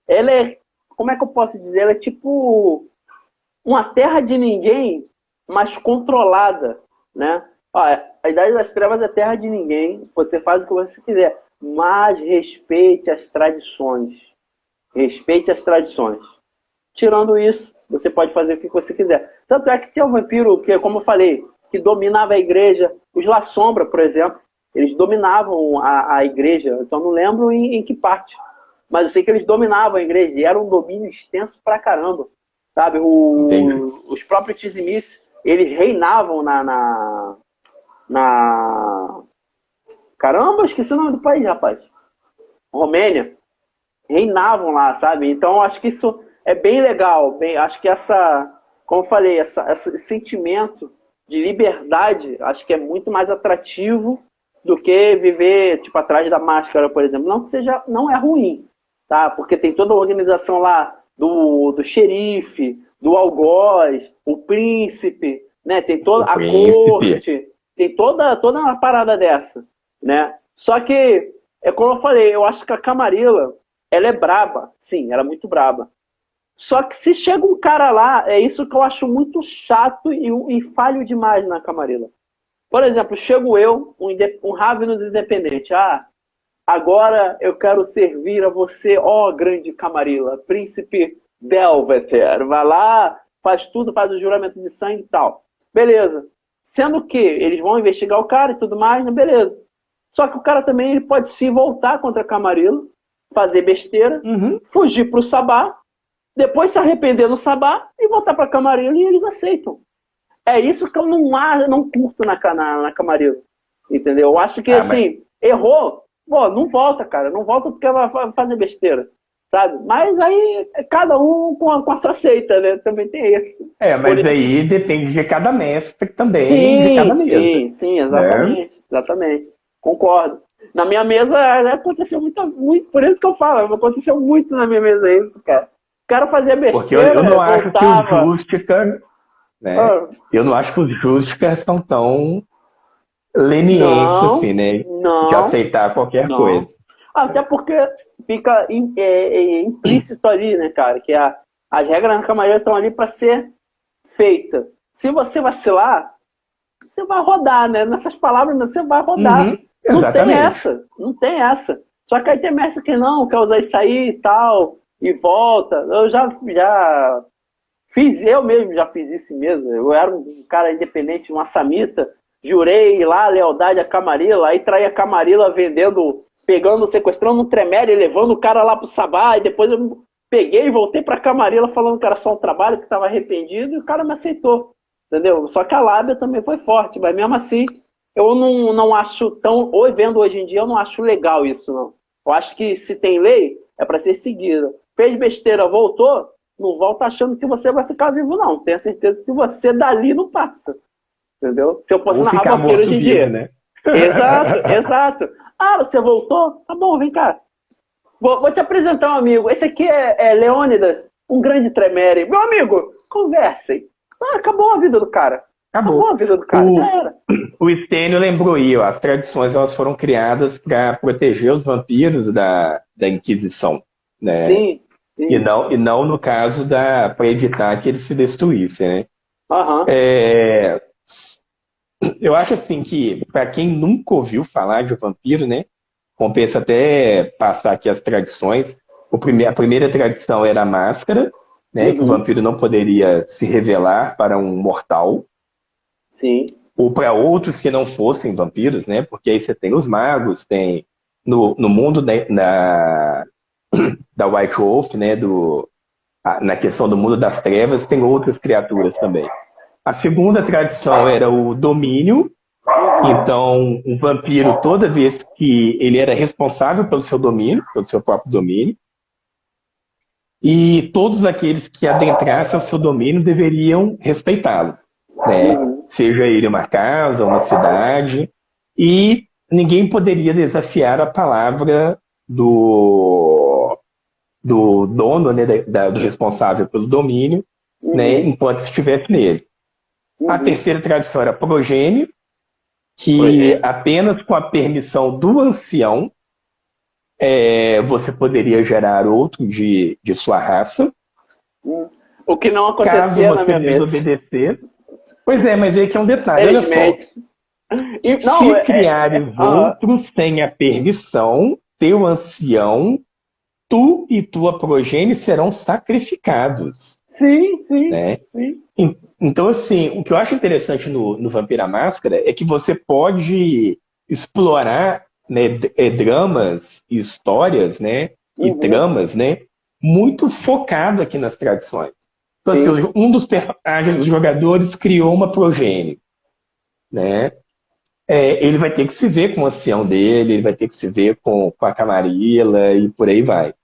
Speaker 1: ela é, como é que eu posso dizer? Ela é tipo uma terra de ninguém, mas controlada, né? Ó, a Idade das Trevas é terra de ninguém, você faz o que você quiser, mas respeite as tradições. Respeite as tradições. Tirando isso, você pode fazer o que você quiser. Tanto é que tem um vampiro que, como eu falei, que dominava a igreja. Os La Sombra, por exemplo, eles dominavam a igreja. Eu só não lembro em que parte. Mas eu sei que eles dominavam a igreja. E era um domínio extenso pra caramba. Sabe? Os próprios Tizimis, eles reinavam Caramba, esqueci o nome do país, rapaz. Romênia. Reinavam lá, sabe? Então, eu acho que isso é bem legal. Acho que como eu falei, esse sentimento de liberdade, acho que é muito mais atrativo do que viver, tipo, atrás da máscara, por exemplo. Não é ruim, tá? Porque tem toda a organização lá do xerife, do algoz, o príncipe, né? Tem toda a corte, tem toda uma parada dessa, né? Só que, como eu falei, eu acho que a Camarilla, ela é braba. Sim, ela é muito braba. Só que se chega um cara lá, é isso que eu acho muito chato e falho demais na Camarilla. Por exemplo, chego eu, um Ravenous independente. Agora eu quero servir a você, ó grande Camarilla, príncipe Belvedere. Vai lá, faz tudo, faz o juramento de sangue e tal. Beleza. Sendo que eles vão investigar o cara e tudo mais, né? Beleza. Só que o cara também ele pode se voltar contra a Camarilla, fazer besteira, fugir pro Sabá, depois se arrepender no Sabá e voltar pra Camarilla e eles aceitam. É isso que eu não curto na Camarilla. Entendeu? Eu acho que, assim, errou, Pô, não volta, cara. Não volta porque vai fazer besteira, sabe? Mas aí cada um com a sua seita, né? Também tem isso. Por
Speaker 2: Mas
Speaker 1: isso.
Speaker 2: aí depende de cada mestre também, de
Speaker 1: Sim,
Speaker 2: cada mesa,
Speaker 1: sim, sim,
Speaker 2: né?
Speaker 1: exatamente. Exatamente. Concordo. Na minha mesa aconteceu muito, por isso que eu falo, aconteceu muito na minha mesa isso, cara. O cara fazia
Speaker 2: Porque eu
Speaker 1: besteira,
Speaker 2: não acho que os
Speaker 1: voltava.
Speaker 2: Justica, né?
Speaker 1: Ah,
Speaker 2: Eu não acho que os Justica são tão lenientes assim,
Speaker 1: não,
Speaker 2: né? De
Speaker 1: não,
Speaker 2: aceitar qualquer coisa.
Speaker 1: não. Até porque fica implícito ali, né, cara, que as regras na camareira estão ali para ser feita. Se você vacilar, você vai rodar, né? Nessas palavras, você vai rodar.
Speaker 2: Uhum,
Speaker 1: Não tem
Speaker 2: exatamente.
Speaker 1: essa, não tem essa. Só que aí tem mestre que não, quer usar isso aí e tal, e volta. Eu já fiz, eu mesmo já fiz isso mesmo. Eu era um cara independente, uma samita. Jurei lá lealdade à Camarilla, aí traí a Camarilla vendendo, pegando, sequestrando um Tremere, levando o cara lá pro Sabá, e depois eu peguei e voltei pra Camarilla falando que era só um trabalho, que estava arrependido, e o cara me aceitou. Entendeu? Só que a lábia também foi forte, mas mesmo assim, eu não acho tão. Ou vendo hoje em dia, eu não acho legal isso, não. Eu acho que se tem lei, é para ser seguida. Fez besteira, voltou, não volta achando que você vai ficar vivo, não. Tenha certeza que você dali não passa. Entendeu? Se eu fosse
Speaker 2: Ou
Speaker 1: narrar
Speaker 2: ficar
Speaker 1: vampiro hoje em
Speaker 2: morto-vivo,
Speaker 1: dia.
Speaker 2: né?
Speaker 1: Exato, exato. Ah, você voltou? Tá bom, vem cá. Vou te apresentar um amigo. Esse aqui é Leônidas, um grande Tremere. Meu amigo, conversem. Ah, acabou a vida do cara. Acabou
Speaker 2: Acabou.
Speaker 1: a vida do cara, já
Speaker 2: O,
Speaker 1: era.
Speaker 2: o Stênio lembrou aí, ó, as tradições elas foram criadas para proteger os vampiros da Inquisição, né?
Speaker 1: Sim,
Speaker 2: E
Speaker 1: sim.
Speaker 2: não no caso para evitar que eles se destruíssem, né?
Speaker 1: Aham.
Speaker 2: É, eu acho assim que, para quem nunca ouviu falar de vampiro, né? Compensa até passar aqui as tradições. A primeira tradição era a máscara, né? Que o
Speaker 1: Uhum.
Speaker 2: vampiro não poderia se revelar para um mortal,
Speaker 1: Sim.
Speaker 2: ou para outros que não fossem vampiros, né? Porque aí você tem os magos, tem no mundo da White Wolf, né? Na questão do mundo das trevas, tem outras criaturas também. A segunda tradição era o domínio.
Speaker 1: Uhum.
Speaker 2: Então, um vampiro, toda vez que ele era responsável pelo seu domínio, pelo seu próprio domínio, e todos aqueles que adentrassem o seu domínio deveriam respeitá-lo, né?
Speaker 1: Uhum.
Speaker 2: Seja ele uma casa, uma cidade, e ninguém poderia desafiar a palavra do dono, né, do responsável pelo domínio, né,
Speaker 1: Uhum.
Speaker 2: enquanto estivesse nele. A
Speaker 1: Uhum.
Speaker 2: terceira tradição era progênio, que
Speaker 1: Progênio.
Speaker 2: apenas com a permissão do ancião você poderia gerar outro de sua raça.
Speaker 1: O que não
Speaker 2: Caso
Speaker 1: acontecia na
Speaker 2: você
Speaker 1: minha mesa.
Speaker 2: desobedecer. Pois é, mas aí que é um detalhe, olha só.
Speaker 1: Felizmente. E, não,
Speaker 2: Se criares
Speaker 1: aham.
Speaker 2: outros sem a permissão, teu ancião, tu e tua progenie serão sacrificados,
Speaker 1: Sim, sim,
Speaker 2: né?
Speaker 1: sim.
Speaker 2: Então, assim, o que eu acho interessante no Vampira Máscara é que você pode explorar, né, dramas e histórias, né, e
Speaker 1: Uhum.
Speaker 2: tramas, né, muito focado aqui nas tradições. Então, assim,
Speaker 1: Sim.
Speaker 2: um dos personagens dos jogadores criou uma progênie, né? Ele vai ter que se ver com o ancião dele, ele vai ter que se ver com a Camarilla e por aí vai.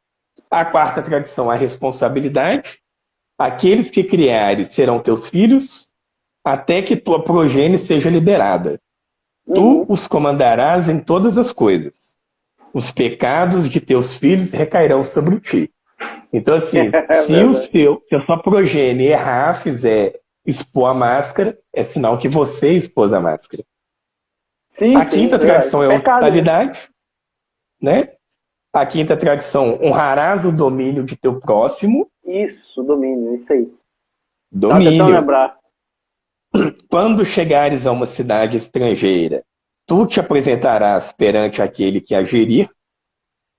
Speaker 2: A quarta tradição, a responsabilidade. Aqueles que criares serão teus filhos, até que tua progenie seja liberada. Tu
Speaker 1: Uhum.
Speaker 2: os comandarás em todas as coisas. Os pecados de teus filhos recairão sobre ti. Então, assim,
Speaker 1: É verdade.
Speaker 2: se a sua progenie errar, fizer expor a máscara, é sinal que você expôs a máscara.
Speaker 1: Sim,
Speaker 2: A
Speaker 1: sim,
Speaker 2: quinta
Speaker 1: verdade.
Speaker 2: tradição é a
Speaker 1: Pecado, né?
Speaker 2: hospitalidade, né? A quinta tradição, honrarás o domínio de teu próximo.
Speaker 1: Isso, domínio, isso aí. Tava tentando
Speaker 2: Domínio.
Speaker 1: lembrar.
Speaker 2: Quando chegares a uma cidade estrangeira, tu te apresentarás perante aquele que a gerir.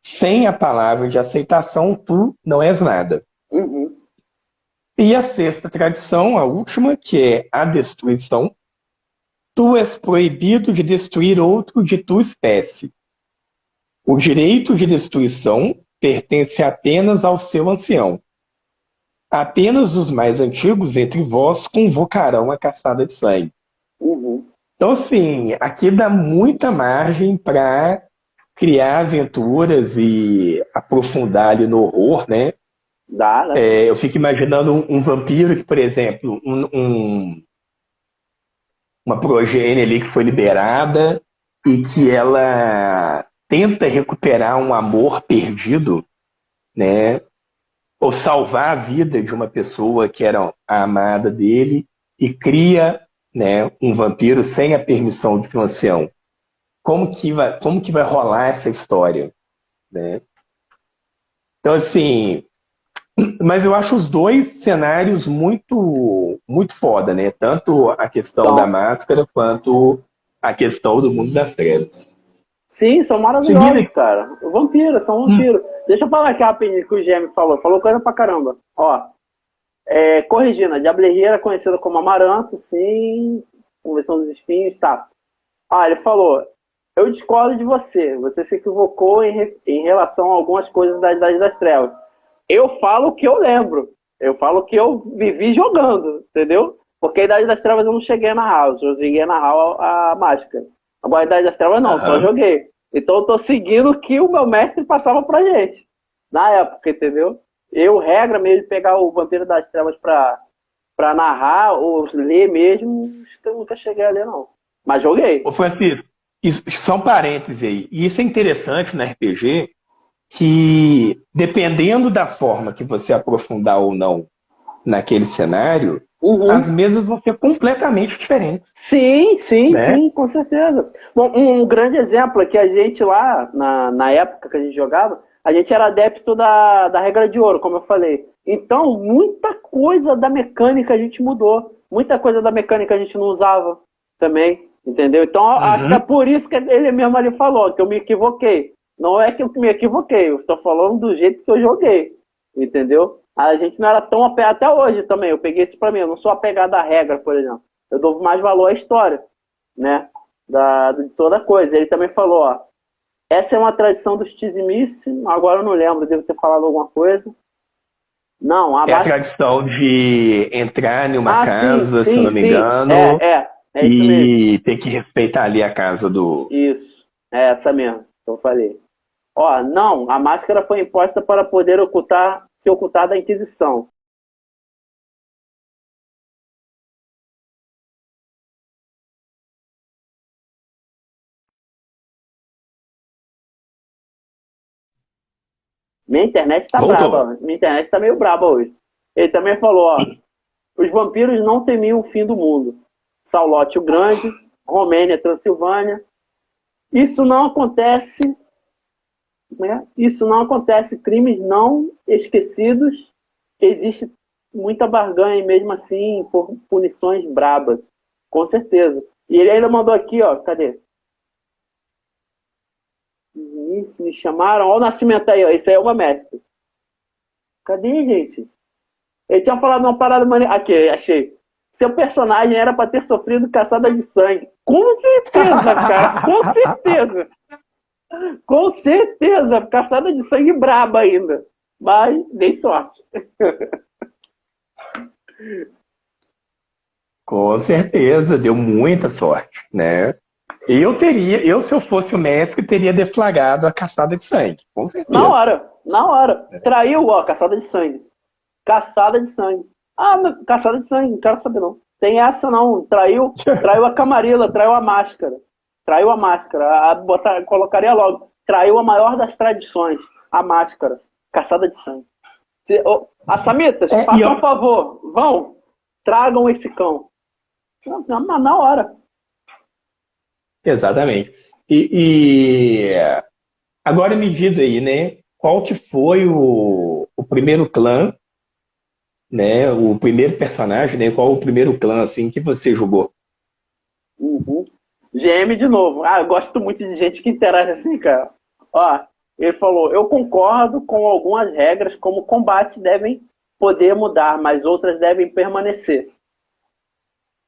Speaker 2: Sem a palavra de aceitação, tu não és nada.
Speaker 1: Uhum.
Speaker 2: E a sexta tradição, a última, que é a destruição. Tu és proibido de destruir outro de tua espécie. O direito de destruição pertence apenas ao seu ancião. Apenas os mais antigos entre vós convocarão a caçada de sangue.
Speaker 1: Uhum.
Speaker 2: Então, assim, aqui dá muita margem para criar aventuras e aprofundar ali no horror, né?
Speaker 1: Dá, né?
Speaker 2: Eu fico imaginando um vampiro que, por exemplo, uma progênie ali que foi liberada e que ela tenta recuperar um amor perdido, né? Ou salvar a vida de uma pessoa que era a amada dele e cria, né, um vampiro sem a permissão de seu ancião. Como que vai rolar essa história, né? Então, assim, mas eu acho os dois cenários muito foda, né? Tanto a questão da
Speaker 1: Então,
Speaker 2: máscara quanto a questão do mundo das trevas.
Speaker 1: sim, são
Speaker 2: Seguindo
Speaker 1: maravilhosos,
Speaker 2: aqui,
Speaker 1: cara. Vampiros, são vampiros. Deixa eu falar aqui rapidinho que o GM falou. Falou coisa pra caramba. Ó, corrigindo, a Diablerie era conhecida como Amaranto, sim. Convenção dos Espinhos, tá. Ah, ele falou, eu discordo de você. Você se equivocou em relação a algumas coisas da Idade das Trevas. Eu falo o que eu lembro. Eu falo o que eu vivi jogando, entendeu? Porque a Idade das Trevas eu não cheguei a narrar. Eu cheguei a narrar a Máscara. Agora a Idade das Trevas não, só
Speaker 2: aham.
Speaker 1: joguei. Então eu tô seguindo o que o meu mestre passava pra gente. Na época, entendeu? Eu, regra mesmo, de pegar o Vampiro das Trevas pra narrar ou ler mesmo, acho que eu nunca cheguei a ler, não. Mas joguei.
Speaker 2: Ô, Francisco, só um parêntese aí. E isso é interessante no RPG, que dependendo da forma que você aprofundar ou não naquele cenário, as
Speaker 1: Uhum.
Speaker 2: mesas vão ser completamente diferentes,
Speaker 1: Sim, sim,
Speaker 2: né?
Speaker 1: sim, com certeza. Bom, um grande exemplo é que a gente lá, na época que a gente jogava, a gente era adepto da regra de ouro, como eu falei. Então, muita coisa da mecânica a gente mudou. Muita coisa da mecânica a gente não usava também, entendeu? Então, acho que é
Speaker 2: Uhum.
Speaker 1: por isso que ele mesmo ali falou, que eu me equivoquei. Não é que eu me equivoquei, eu estou falando do jeito que eu joguei, entendeu? A gente não era tão apegado, até hoje também, eu peguei isso pra mim, eu não sou apegado à regra, por exemplo. Eu dou mais valor à história, né? De toda coisa. Ele também falou, ó, essa é uma tradição dos Tizimice, agora eu não lembro, devo ter falado alguma coisa. Não, a
Speaker 2: É a
Speaker 1: máscara.
Speaker 2: tradição de entrar em uma
Speaker 1: Ah, sim,
Speaker 2: casa, se eu
Speaker 1: sim,
Speaker 2: não me
Speaker 1: sim.
Speaker 2: engano,
Speaker 1: É isso mesmo.
Speaker 2: e ter que respeitar ali a casa do.
Speaker 1: Isso. É essa mesmo que eu falei. Ó, não, a máscara foi imposta para poder se ocultar da Inquisição. Minha internet tá braba,
Speaker 2: Voltou.
Speaker 1: ó. Minha internet tá meio braba hoje. Ele também falou, ó, os vampiros não temiam o fim do mundo. Saulote o Grande, Romênia, Transilvânia. Isso não acontece, né? Isso não acontece. Crimes não esquecidos. Existe muita barganha e mesmo assim por punições brabas. Com certeza. E ele ainda mandou aqui, ó, cadê? Isso, me chamaram. Olha o nascimento aí, ó. Isso aí é uma mestre. Cadê, gente? Ele tinha falado uma parada maneira. Aqui, achei. Seu personagem era para ter sofrido caçada de sangue. Com certeza, cara. Com certeza. Com certeza. Caçada de sangue braba ainda. Mas dei sorte.
Speaker 2: Com certeza, deu muita sorte, né? Se eu fosse o mestre, teria deflagrado a caçada de sangue, com
Speaker 1: Na
Speaker 2: certeza.
Speaker 1: hora. Na hora. Traiu, ó, caçada de sangue. Caçada de sangue. Ah, caçada de sangue. Não quero saber, não. Tem essa, não. Traiu a camarila. Traiu a máscara. Traiu a máscara. Colocaria logo. Traiu a maior das tradições. A máscara. Caçada de sangue. Assamitas,
Speaker 2: É,
Speaker 1: façam um favor. Vão. Tragam esse cão. Na hora.
Speaker 2: exatamente. E agora me diz aí, né? Qual que foi o primeiro clã, né? O primeiro personagem, né? Qual o primeiro clã assim que você jogou?
Speaker 1: Uhum. GM de novo. Ah, eu gosto muito de gente que interage assim, cara. Ó, ele falou: eu concordo com algumas regras, como combate devem poder mudar, mas outras devem permanecer.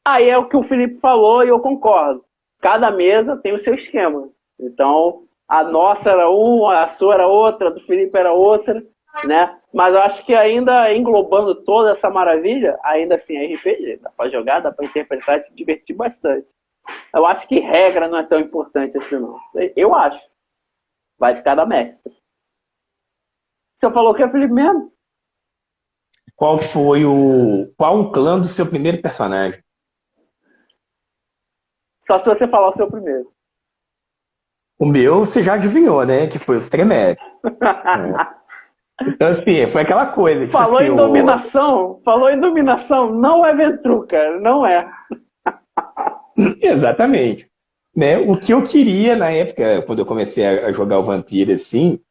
Speaker 1: Aí é o que o Felipe falou e eu concordo. Cada mesa tem o seu esquema. Então, a nossa era uma, a sua era outra, a do Felipe era outra, né? Mas eu acho que ainda englobando toda essa maravilha, ainda assim é RPG. Dá pra jogar, dá pra interpretar e se divertir bastante. Eu acho que regra não é tão importante assim, não. Eu acho. Vai de cada mestre. Você falou que é Felipe mesmo?
Speaker 2: Qual o clã do seu primeiro personagem?
Speaker 1: Só se você falar o seu primeiro.
Speaker 2: O meu, você já adivinhou, né? Que foi os Tremere. Então, assim, foi aquela coisa. Tipo
Speaker 1: Falou
Speaker 2: assim,
Speaker 1: em dominação, não é Ventruca, não é.
Speaker 2: Exatamente. Né? O que eu queria na época, quando eu comecei a jogar o Vampiro, assim,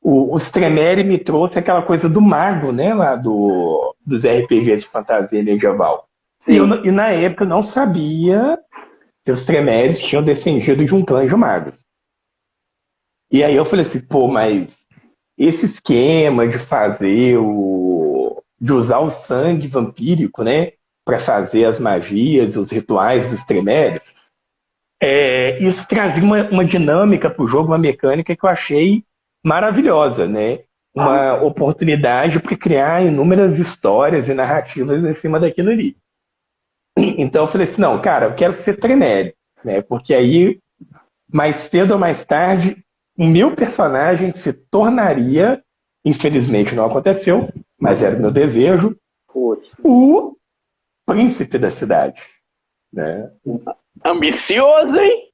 Speaker 2: os Tremere me trouxe aquela coisa do mago, né? Lá dos RPGs de fantasia medieval.
Speaker 1: Sim.
Speaker 2: E na época eu não sabia que os Tremeres tinham descendido de um clã de magos. E aí eu falei assim, pô, mas esse esquema de de usar o sangue vampírico, né, para fazer as magias, os rituais dos Tremeres, isso trazia uma dinâmica para o jogo, uma mecânica que eu achei maravilhosa, né? Uma oportunidade para criar inúmeras histórias e narrativas em cima daquilo ali. Então eu falei assim, não, cara, eu quero ser Tremere, né? Porque aí, mais cedo ou mais tarde, o meu personagem se tornaria, infelizmente não aconteceu, mas era o meu desejo,
Speaker 1: Poxa.
Speaker 2: o príncipe da cidade, né?
Speaker 1: Ambicioso, hein?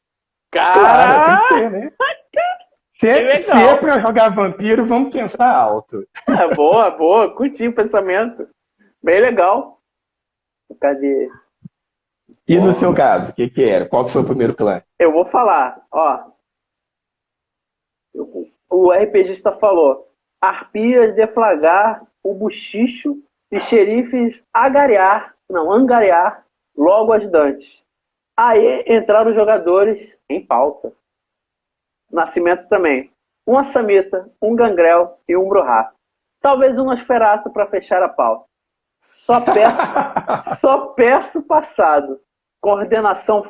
Speaker 2: Claro, tem
Speaker 1: Cara!
Speaker 2: que ser, né? Se
Speaker 1: legal.
Speaker 2: é pra jogar vampiro, vamos pensar alto.
Speaker 1: Boa, curti o pensamento. Bem legal. Cadê?
Speaker 2: E no seu caso, o que era? Qual que foi o primeiro clã?
Speaker 1: Eu vou falar, ó. O RPGista falou: arpias deflagrar o buchicho e xerifes angariar logo as dantes. Aí entraram os jogadores em pauta. Nascimento também. Um Assamita, um Gangrel e um Bruhá. Talvez um Nosferatu para fechar a pauta. Só peço passado. Coordenação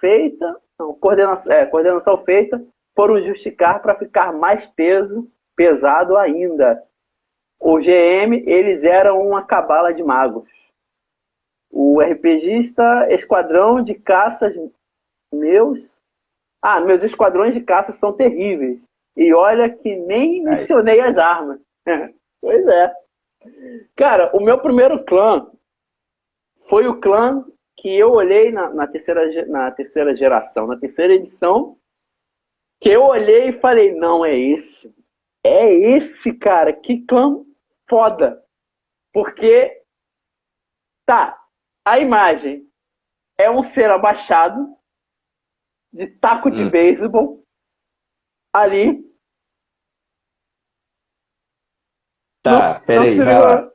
Speaker 1: feita. Não, coordenação feita por um justicar para ficar mais pesado ainda. O GM, eles eram uma cabala de magos. O RPGista, esquadrão de caças meus esquadrões de caça são terríveis. E olha que nem mencionei as armas. Pois é. Cara, o meu primeiro clã foi o clã que eu olhei na terceira geração, na terceira edição, que eu olhei e falei, não, é esse. É esse, cara. Que clã foda. Porque, a imagem é um ser abaixado, de taco de beisebol, ali.
Speaker 2: Tá, peraí, vai lá.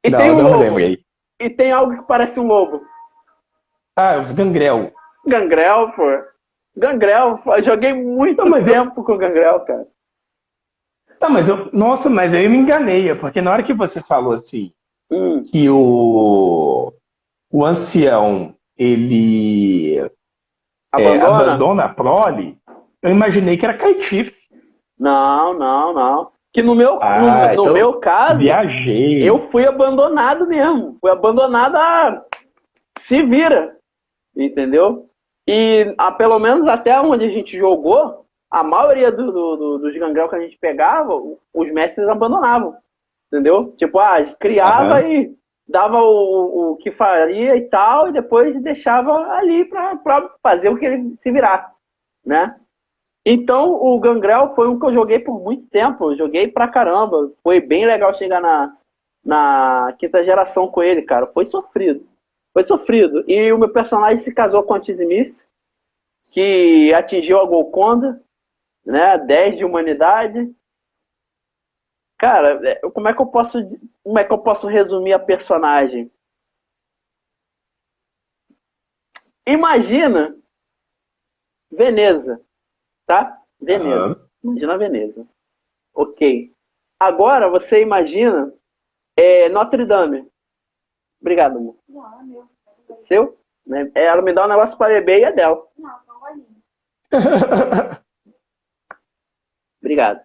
Speaker 1: E
Speaker 2: não,
Speaker 1: tem um
Speaker 2: não
Speaker 1: lobo.
Speaker 2: lembrei.
Speaker 1: E tem algo que parece um lobo.
Speaker 2: Os Gangrel.
Speaker 1: Gangrel, pô. Gangrel, eu joguei muito tempo com Gangrel, cara.
Speaker 2: Tá, mas mas aí eu me enganei, porque na hora que você falou assim, que o ancião, ele abandona a prole, eu imaginei que era Caitiff.
Speaker 1: Não. Que no meu caso,
Speaker 2: viajei.
Speaker 1: Eu fui abandonado mesmo. Fui abandonado se vira. Entendeu? E pelo menos até onde a gente jogou, a maioria dos gangrel que a gente pegava, os mestres abandonavam. Entendeu? Tipo, criava e dava o que faria e tal, e depois deixava ali pra fazer o que ele se virar, né? Então, o Gangrel foi um que eu joguei por muito tempo. Eu joguei pra caramba. Foi bem legal chegar na quinta geração com ele, cara. Foi sofrido. E o meu personagem se casou com a Tizimice, que atingiu a Golconda, né? 10 de humanidade. Cara, como é que eu posso resumir a personagem? Imagina Veneza, tá? Veneza. Imagina Veneza. Ok. Agora você imagina Notre Dame. Obrigado, amor.
Speaker 3: Não, é meu.
Speaker 1: Seu? Ela me dá um negócio pra beber e é dela.
Speaker 3: Não, só um golinho.
Speaker 1: Obrigado.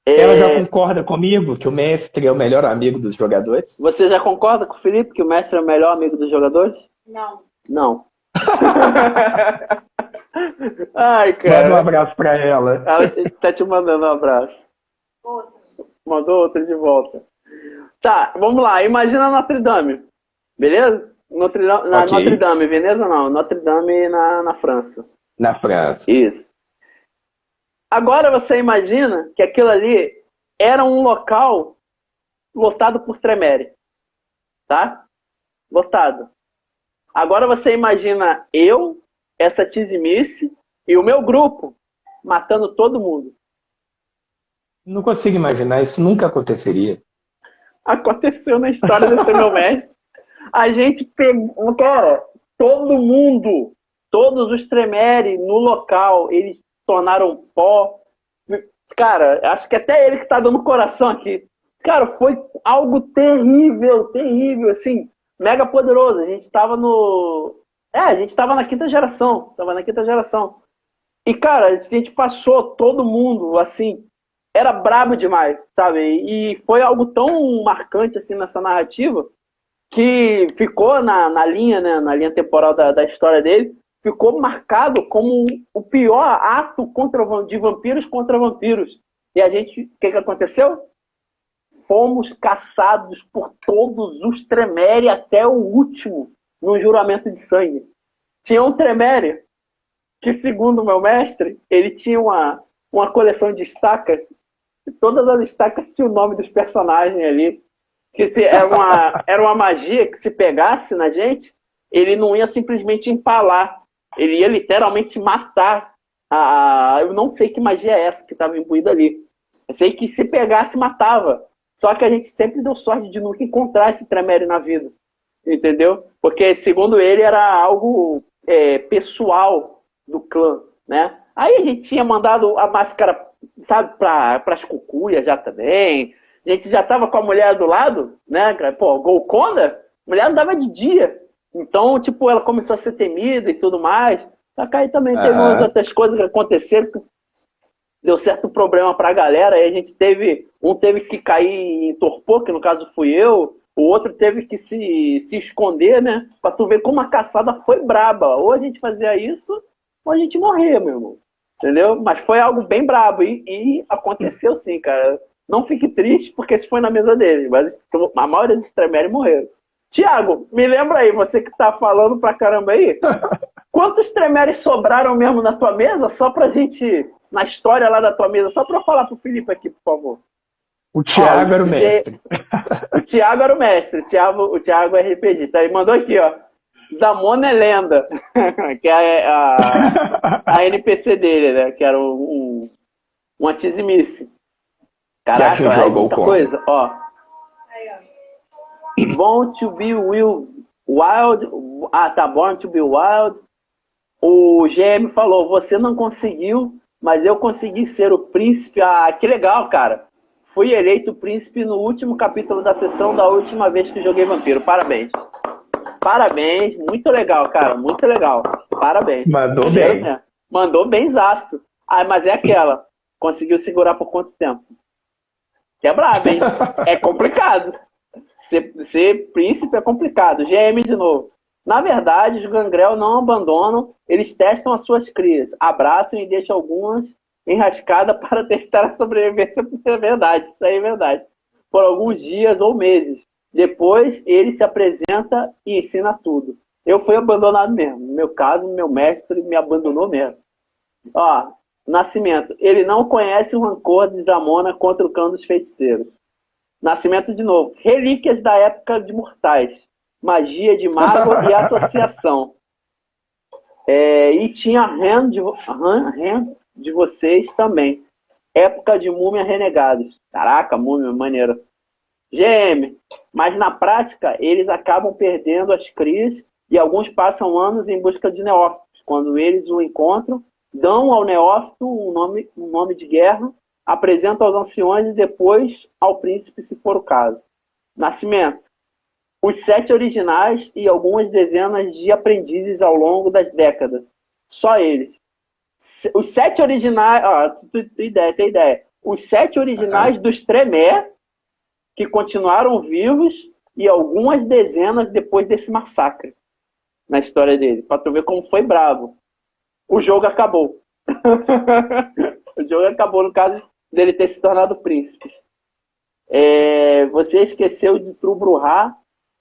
Speaker 2: Ela já concorda comigo que o mestre é o melhor amigo dos jogadores?
Speaker 1: Você já concorda com o Felipe que o mestre é o melhor amigo dos jogadores?
Speaker 3: Não.
Speaker 1: Não. Ai,
Speaker 2: Manda um
Speaker 1: cara.
Speaker 2: abraço pra ela.
Speaker 1: Ela tá te mandando um abraço. Mandou outro de volta. Tá, vamos lá. Imagina Notre Dame. Beleza? Notre Dame,
Speaker 2: Ok,
Speaker 1: Notre Dame, Veneza não. Notre Dame na França.
Speaker 2: na França.
Speaker 1: Isso. Agora você imagina que aquilo ali era um local lotado por Tremere. Tá? Lotado. Agora você imagina eu, essa Tizimice e o meu grupo matando todo mundo.
Speaker 2: Não consigo imaginar, isso nunca aconteceria.
Speaker 1: Aconteceu na história desse meu mestre. A gente pegou, cara, todo mundo, todos os Tremere no local, eles tornaram pó. Cara, acho que até ele que tá dando coração aqui. Cara, foi algo terrível, terrível, assim, mega poderoso. A gente tava no. A gente tava na quinta geração. Tava na quinta geração. E, cara, a gente passou todo mundo, assim, era brabo demais, sabe? E foi algo tão marcante, assim, nessa narrativa, que ficou na linha, né, na linha temporal da história dele, ficou marcado como o pior ato de vampiros contra vampiros. E a gente, o que aconteceu? Fomos caçados por todos os Tremere até o último, no juramento de sangue. Tinha um Tremere que, segundo o meu mestre, ele tinha uma coleção de estacas, e todas as estacas tinham o nome dos personagens ali, que era uma magia que, se pegasse na gente, ele não ia simplesmente empalar, ele ia literalmente matar. Eu não sei que magia é essa que estava imbuída ali. Eu sei que, se pegasse, matava. Só que a gente sempre deu sorte de nunca encontrar esse Tremere na vida, entendeu? Porque, segundo ele, era algo pessoal do clã, né? Aí a gente tinha mandado a máscara, sabe, para as cucuias já também. A gente já tava com a mulher do lado, né? Pô, Golconda, a mulher andava de dia. Então, tipo, ela começou a ser temida e tudo mais. Só que aí também teve umas
Speaker 2: Aham.
Speaker 1: outras coisas que aconteceram que deu certo problema pra galera. Aí a gente teve que cair em torpor, que no caso fui eu. O outro teve que se esconder, né? Pra tu ver como a caçada foi braba. Ou a gente fazia isso, ou a gente morria, meu irmão. Entendeu? Mas foi algo bem brabo. E aconteceu sim, cara. Não fique triste, porque isso foi na mesa dele. Mas a maioria dos Tremere morreram. Tiago, me lembra aí, você que tá falando pra caramba aí. Quantos Tremeres sobraram mesmo na tua mesa? Só pra gente, na história lá da tua mesa, só pra eu falar pro Felipe aqui, por favor.
Speaker 2: O
Speaker 1: Ó,
Speaker 2: Thiago era o mestre.
Speaker 1: o Thiago era o mestre, o Thiago é RPG. Tá? Ele mandou aqui, ó. Zamona é lenda, que é a NPC dele, né? Que era uma Tizimice.
Speaker 2: Já que
Speaker 1: Caraca, é
Speaker 2: joga o
Speaker 1: muita
Speaker 2: conta.
Speaker 1: coisa. Ó, Born to be wild. Ah, tá. Born to be wild. O GM falou: você não conseguiu, mas eu consegui ser o príncipe. Ah, que legal, cara. Fui eleito príncipe no último capítulo da sessão da última vez que joguei Vampiro. Parabéns. Parabéns. Muito legal, cara. Muito legal. Parabéns.
Speaker 2: Mandou
Speaker 1: Maneiro
Speaker 2: bem.
Speaker 1: mesmo. Mandou benzaço. Ah, mas é aquela. Conseguiu segurar por quanto tempo? Que é brabo, hein? É complicado. Ser príncipe é complicado. GM de novo. Na verdade, os Gangrel não abandonam, eles testam as suas crias, abraçam e deixam algumas enrascadas para testar a sobrevivência. É verdade, isso aí é verdade. Por alguns dias ou meses. Depois, ele se apresenta e ensina tudo. Eu fui abandonado mesmo. No meu caso, meu mestre me abandonou mesmo. Ó, Nascimento. Ele não conhece o rancor de Zamona contra o clã dos feiticeiros. Nascimento de novo. Relíquias da época de mortais. Magia de mago e associação. E tinha Hand de vocês também. Época de múmia renegados. Caraca, múmia, maneira. GM. Mas na prática, eles acabam perdendo as crias e alguns passam anos em busca de neófitos. Quando eles o encontram, dão ao neófito um nome de guerra, apresentam aos anciões e depois ao príncipe, se for o caso. Nascimento. Os 7 originais e algumas dezenas de aprendizes ao longo das décadas. Só eles. Os 7 originais... tem ideia. Os 7 originais dos Tremere, que continuaram vivos, e algumas dezenas depois desse massacre na história dele. Pra tu ver como foi bravo. o jogo acabou. O jogo acabou no caso dele ter se tornado príncipe. Você esqueceu de Trubruhá,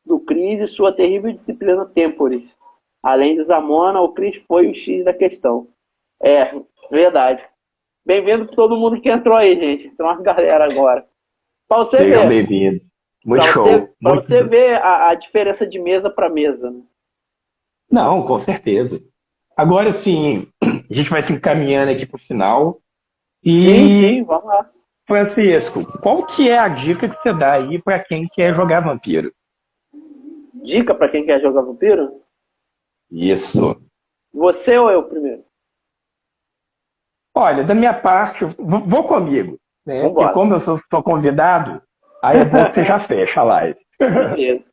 Speaker 1: do Cris e sua terrível disciplina Temporis. Além de Zamona, o Cris foi o X da questão. Verdade. Bem-vindo para todo mundo que entrou aí, gente. Tem uma galera agora. Para você
Speaker 2: Sejam
Speaker 1: ver.
Speaker 2: bem-vindos. Muito
Speaker 1: Pra
Speaker 2: show.
Speaker 1: você ver a diferença de mesa para mesa. Né?
Speaker 2: Não, com certeza. Agora sim, a gente vai se encaminhando aqui para o final.
Speaker 1: Sim, vamos lá.
Speaker 2: Francisco, qual que é a dica que você dá aí para quem quer jogar vampiro?
Speaker 1: Dica para quem quer jogar vampiro?
Speaker 2: Isso.
Speaker 1: Você ou eu primeiro?
Speaker 2: Olha, da minha parte, vou comigo, né? Porque
Speaker 1: Vambora.
Speaker 2: como eu sou convidado, aí é bom que você já fecha a live.
Speaker 1: Beleza.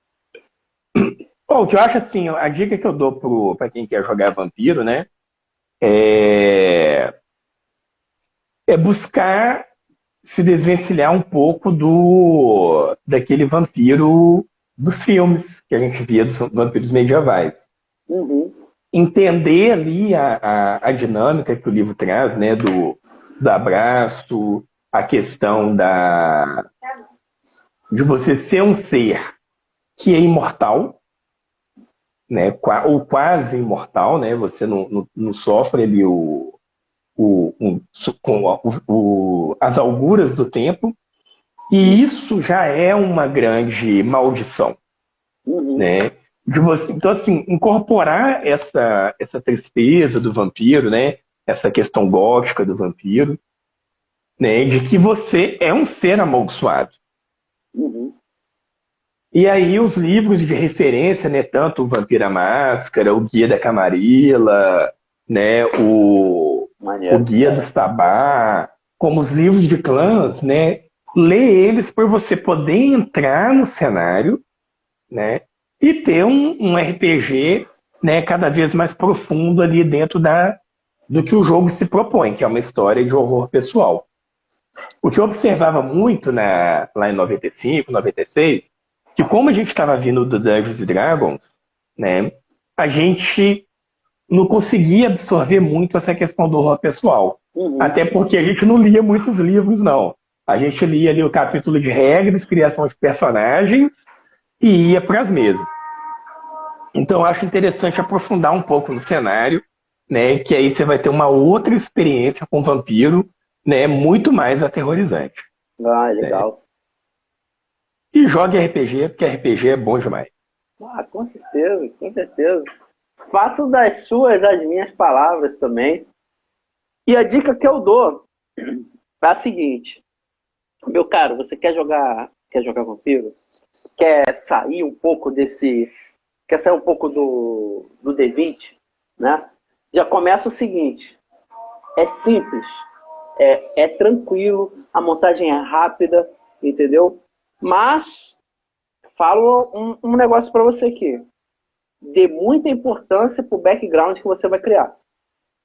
Speaker 2: Bom, o que eu acho assim, a dica que eu dou para quem quer jogar vampiro, né? É buscar se desvencilhar um pouco daquele vampiro dos filmes que a gente via dos vampiros medievais.
Speaker 1: Uhum.
Speaker 2: Entender ali a dinâmica que o livro traz, né, do abraço, a questão de você ser um ser que é imortal, né, ou quase imortal, né, você não sofre ali as auguras do tempo, e isso já é uma grande maldição, né? Então, assim, incorporar essa tristeza do vampiro, né? Essa questão gótica do vampiro, né? De que você é um ser amaldiçoado.
Speaker 1: Uhum.
Speaker 2: E aí os livros de referência, né? Tanto o Vampiro à Máscara, o Guia da Camarilla, né? O Guia do Sabá, como os livros de clãs, né? Lê eles para você poder entrar no cenário, né? E ter um RPG, né, cada vez mais profundo ali dentro do que o jogo se propõe, que é uma história de horror pessoal. O que eu observava muito lá em 95, 96, que como a gente estava vindo do Dungeons and Dragons, né, a gente não conseguia absorver muito essa questão do horror pessoal.
Speaker 1: Uhum.
Speaker 2: Até porque a gente não lia muitos livros, não. A gente lia ali o capítulo de regras, criação de personagens, e ia para as mesas. Então, eu acho interessante aprofundar um pouco no cenário, né? Que aí você vai ter uma outra experiência com o vampiro, né? Muito mais aterrorizante.
Speaker 1: Legal.
Speaker 2: Né? E jogue RPG, porque RPG é bom demais.
Speaker 1: Com certeza, com certeza. Faço das suas as minhas palavras também. E a dica que eu dou é a seguinte. Meu caro, você quer jogar vampiro? Quer sair um pouco quer sair um pouco do D20, né? Já começa o seguinte, é simples, é tranquilo, a montagem é rápida, entendeu? Mas, falo um negócio para você aqui, dê muita importância pro background que você vai criar,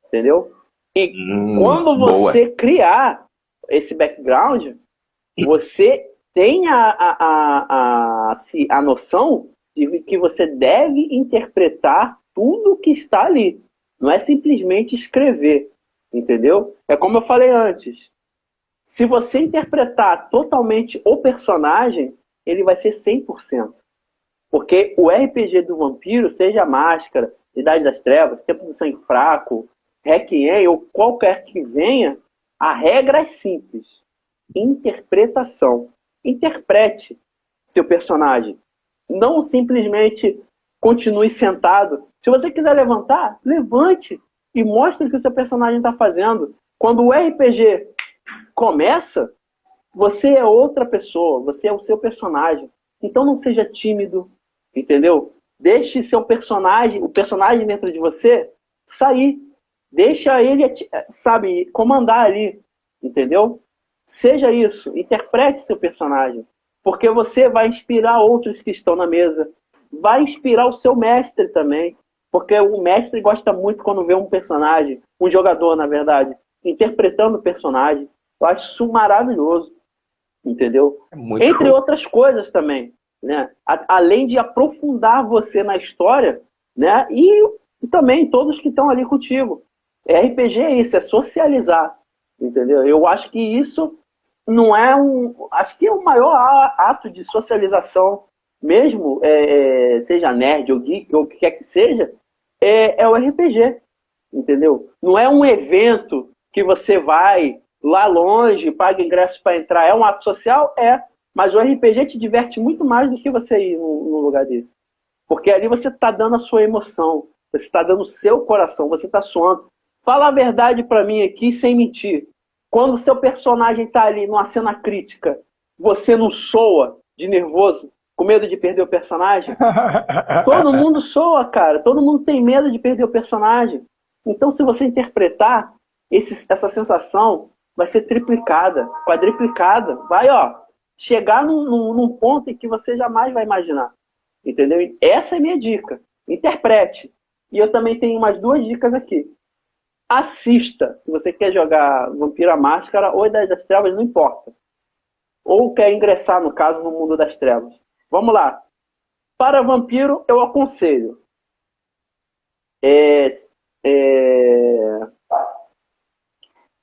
Speaker 1: entendeu? E quando você criar esse background, você tem a noção de que você deve interpretar tudo que está ali. Não é simplesmente escrever, entendeu? É como eu falei antes. Se você interpretar totalmente o personagem, ele vai ser 100%. Porque o RPG do vampiro, seja Máscara, Idade das Trevas, Tempo do Sangue Fraco, Requiem ou qualquer que venha, a regra é simples. Interpretação. Interprete seu personagem. Não simplesmente continue sentado. Se você quiser levantar, levante e mostre o que o seu personagem está fazendo. Quando o RPG começa, você é outra pessoa, você é o seu personagem. Então não seja tímido, entendeu? Deixe seu personagem, o personagem dentro de você, sair. Deixa ele, sabe, comandar ali, entendeu? Seja isso, interprete seu personagem. Porque você vai inspirar outros que estão na mesa. Vai inspirar o seu mestre também. Porque o mestre gosta muito quando vê um personagem, um jogador, na verdade, interpretando o personagem. Eu acho isso maravilhoso. Entendeu? Entre outras coisas também. Né? Além de aprofundar você na história, né? E também todos que estão ali contigo. RPG é isso, é socializar, entendeu? Eu acho que isso não é acho que é o maior ato de socialização mesmo, seja nerd ou geek ou o que quer que seja, é o RPG, entendeu? Não é um evento que você vai lá longe, paga ingresso para entrar, é um ato social? É, mas o RPG te diverte muito mais do que você ir num lugar desse. Porque ali você está dando a sua emoção, você está dando o seu coração, você está suando. Fala a verdade para mim aqui sem mentir. Quando o seu personagem está ali numa cena crítica, você não soa de nervoso, com medo de perder o personagem? Todo mundo soa, cara. Todo mundo tem medo de perder o personagem. Então, se você interpretar, essa sensação vai ser triplicada, quadriplicada. Vai, chegar num ponto em que você jamais vai imaginar. Entendeu? Essa é a minha dica. Interprete. E eu também tenho umas 2 dicas aqui. Assista. Se você quer jogar Vampiro à Máscara ou Idade das Trevas, não importa. Ou quer ingressar, no caso, no mundo das trevas. Vamos lá. Para Vampiro, eu aconselho.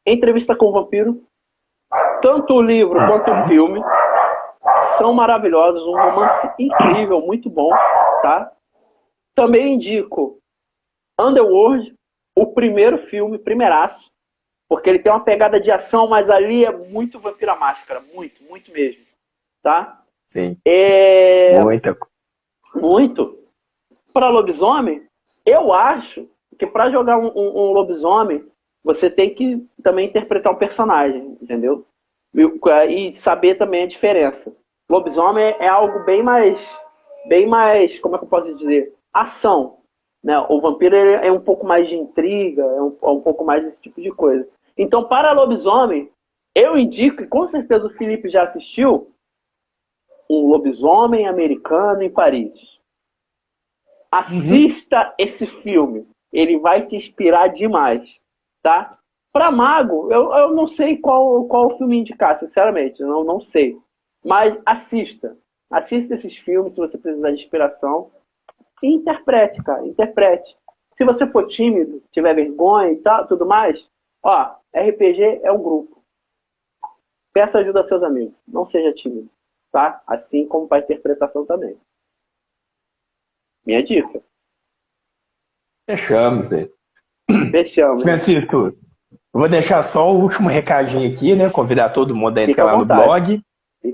Speaker 1: Entrevista com o Vampiro. Tanto o livro quanto o filme são maravilhosos. Um romance incrível, muito bom. Tá? Também indico Underworld, o primeiro filme, primeiraço. Porque ele tem uma pegada de ação, mas ali é muito Vampiro à Máscara. Muito, muito mesmo. Tá?
Speaker 2: Sim.
Speaker 1: Muita. Muito. Para lobisomem, eu acho que para jogar um lobisomem, você tem que também interpretar um personagem, entendeu? E saber também a diferença. Lobisomem é algo bem mais, como é que eu posso dizer? Ação. Né? O vampiro é um pouco mais de intriga, é um pouco mais desse tipo de coisa. Então, para lobisomem, eu indico, e com certeza o Felipe já assistiu, Um Lobisomem Americano em Paris. Assista esse filme. Ele vai te inspirar demais. Tá? Para mago, eu não sei qual filme indicar, sinceramente. Não sei. Mas assista. Assista esses filmes se você precisar de inspiração. E interprete, cara. Interprete. Se você for tímido, tiver vergonha e tal, tudo mais, RPG é um grupo. Peça ajuda a seus amigos. Não seja tímido. Tá? Assim como para a interpretação também. Minha dica.
Speaker 2: Fechamos, né?
Speaker 1: Fechamos.
Speaker 2: Francisco, eu vou deixar só o último recadinho aqui, né? Convidar todo mundo a entrar lá no blog,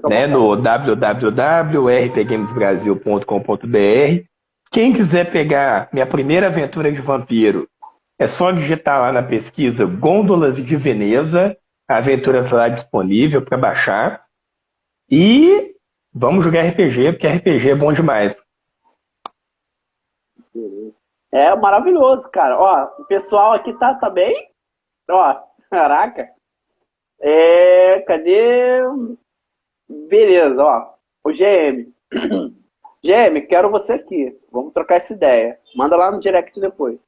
Speaker 2: né? No www.rpgamesbrasil.com.br. Quem quiser pegar minha primeira aventura de vampiro, é só digitar lá na pesquisa Gôndolas de Veneza. A aventura está lá disponível para baixar. E vamos jogar RPG, porque RPG é bom demais.
Speaker 1: É maravilhoso, cara. O pessoal aqui tá bem? Caraca. Cadê? Beleza, o GM. GM, quero você aqui. Vamos trocar essa ideia. Manda lá no direct depois.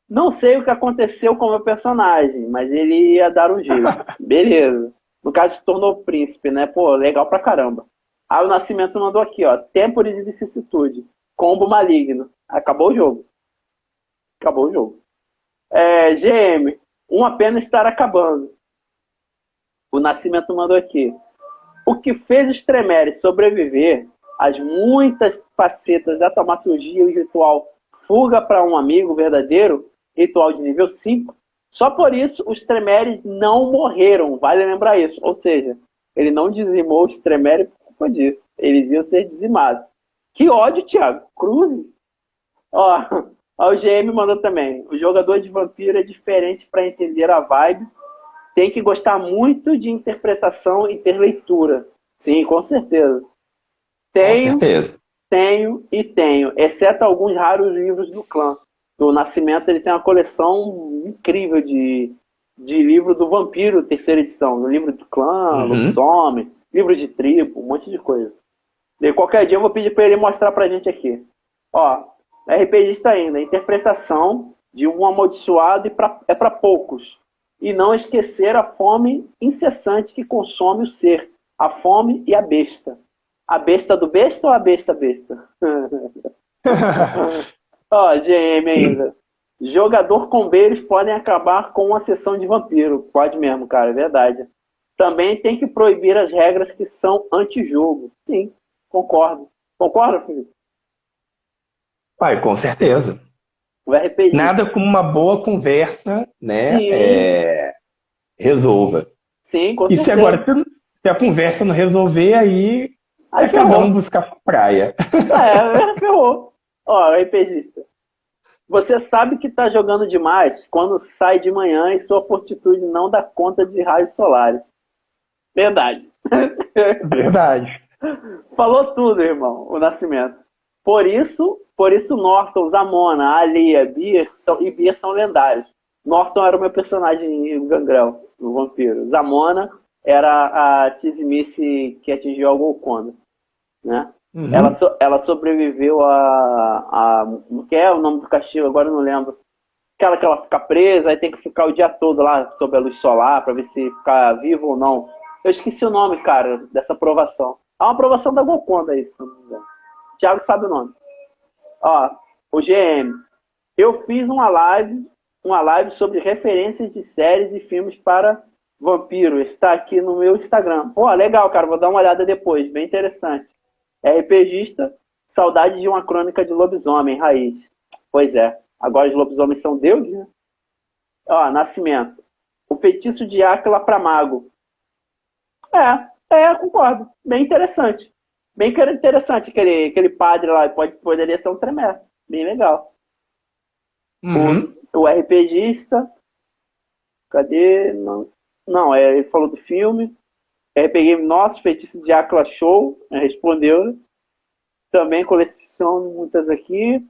Speaker 1: Não sei o que aconteceu com o meu personagem, mas ele ia dar um jeito. Beleza. No caso, se tornou príncipe, né? Pô, legal pra caramba. Aí o Nascimento mandou aqui, Têmpores de vicissitude. Combo maligno. Acabou o jogo. Acabou o jogo. GM, uma pena estar acabando. O Nascimento mandou aqui. O que fez os Tremeres sobreviver às muitas facetas da taumaturgia e ritual Fuga para um Amigo Verdadeiro, ritual de nível 5, só por isso os Tremeres não morreram, vale lembrar isso. Ou seja, ele não dizimou os Tremeres por culpa disso. Eles iam ser dizimados. Que ódio, Thiago. Cruze. O GM mandou também. O jogador de vampiro é diferente para entender a vibe. Tem que gostar muito de interpretação e ter leitura. Sim, com certeza. Tenho, exceto alguns raros livros do clã. Do Nascimento, ele tem uma coleção incrível de livro do vampiro, terceira edição. No livro do clã, lobisomem, livro de tribo, um monte de coisa. E qualquer dia eu vou pedir para ele mostrar pra gente aqui. RPGista ainda, interpretação de um amaldiçoado é para poucos. E não esquecer a fome incessante que consome o ser. A fome e a besta. A besta do besta ou a besta besta? GM ainda. Jogador com beijos podem acabar com uma sessão de vampiro. Pode mesmo, cara, é verdade. Também tem que proibir as regras que são anti-jogo. Sim, concordo. Concorda, Felipe?
Speaker 2: Pai, com certeza.
Speaker 1: O RPG.
Speaker 2: Nada como uma boa conversa, né?
Speaker 1: Sim,
Speaker 2: Resolva.
Speaker 1: sim, com
Speaker 2: E se
Speaker 1: certeza.
Speaker 2: agora, se a conversa não resolver, aí
Speaker 1: Aí
Speaker 2: é cada
Speaker 1: ferrou.
Speaker 2: um buscar praia.
Speaker 1: Ferrou. Ó, RPGista. Você sabe que tá jogando demais quando sai de manhã e sua fortitude não dá conta de raios solares. Verdade.
Speaker 2: Verdade.
Speaker 1: Falou tudo, irmão, o Nascimento. Por isso Norton, Zamona, Alia, Beer e Beer são lendários. Norton era o meu personagem em Gangrel, o vampiro. Zamona era a Tizimice que atingiu a Golconda, né?
Speaker 2: Uhum.
Speaker 1: Ela sobreviveu o que é o nome do castigo? Agora eu não lembro. Aquela que ela fica presa, aí tem que ficar o dia todo lá sob a luz solar para ver se ficar vivo ou não. Eu esqueci o nome, cara, dessa aprovação. É uma aprovação da Golconda isso, se não me engano. O Thiago sabe o nome. Ó, o GM. Eu fiz uma live sobre referências de séries e filmes para vampiro. Está aqui no meu Instagram. Pô, legal, cara, vou dar uma olhada depois. Bem interessante. RPGista, saudade de uma crônica de lobisomem, raiz. Pois é. Agora os lobisomens são deuses, né? Ó, Nascimento. O feitiço de Áquila para mago. Concordo. Bem interessante. Bem interessante aquele padre lá. Poderia ser um tremendo. Bem legal.
Speaker 2: Uhum.
Speaker 1: O RPGista. Cadê? Não, ele falou do filme. RPG Nosso, Feitiço de Áquila Show. Respondeu. Também coleciono muitas aqui.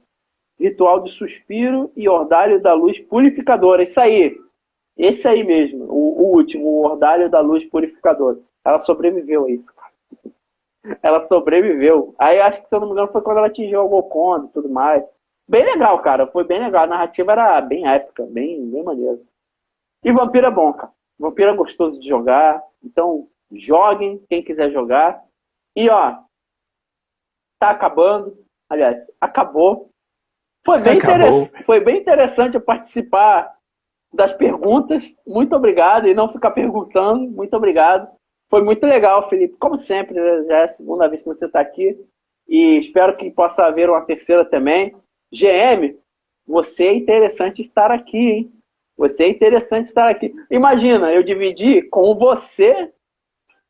Speaker 1: Ritual de Suspiro e Ordalho da Luz Purificadora. Isso aí. Esse aí mesmo. O último, o Ordalho da Luz Purificadora. Ela sobreviveu a isso. Ela sobreviveu. Aí acho que, se eu não me engano, foi quando ela atingiu o Golconda e tudo mais. Bem legal, cara. Foi bem legal. A narrativa era bem épica, bem maneiro. E Vampiro é bom, cara. Vampiro é gostoso de jogar. Então, joguem quem quiser jogar. E, ó, tá acabando. Aliás, acabou.
Speaker 2: Acabou.
Speaker 1: Foi bem interessante eu participar das perguntas. Muito obrigado. E não ficar perguntando. Muito obrigado. Foi muito legal, Felipe. Como sempre, já é a segunda vez que você está aqui. E espero que possa haver uma terceira também. GM, você é interessante estar aqui, hein? Você é interessante estar aqui. Imagina, eu dividir com você,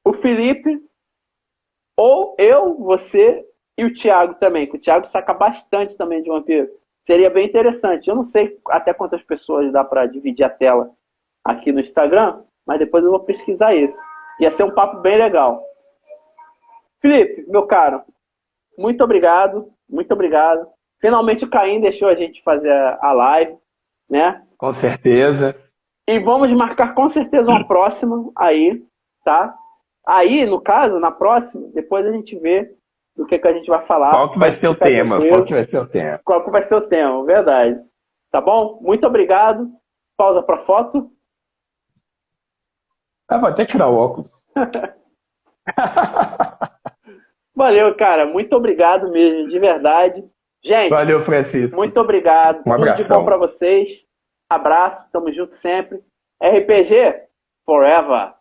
Speaker 1: o Felipe, ou eu, você e o Thiago também, que o Thiago saca bastante também de vampiro. Seria bem interessante. Eu não sei até quantas pessoas dá para dividir a tela aqui no Instagram, mas depois eu vou pesquisar isso. Ia ser um papo bem legal. Felipe, meu caro, muito obrigado, muito obrigado. Finalmente o Caim deixou a gente fazer a live, né?
Speaker 2: Com certeza.
Speaker 1: E vamos marcar com certeza uma próxima aí, tá? Aí, no caso, na próxima, depois a gente vê do que a gente vai falar.
Speaker 2: Qual que vai ser o
Speaker 1: ficar
Speaker 2: tema? Qual
Speaker 1: tranquilo.
Speaker 2: que vai ser o tema?
Speaker 1: Qual que vai ser o tema, verdade. Tá bom? Muito obrigado. Pausa para foto.
Speaker 2: Ah, vou até tirar o óculos.
Speaker 1: Valeu, cara. Muito obrigado mesmo, de verdade. Gente,
Speaker 2: Valeu, Francisco.
Speaker 1: muito obrigado.
Speaker 2: Um
Speaker 1: Tudo de bom para
Speaker 2: abração.
Speaker 1: vocês. Abraço, tamo junto sempre. RPG Forever.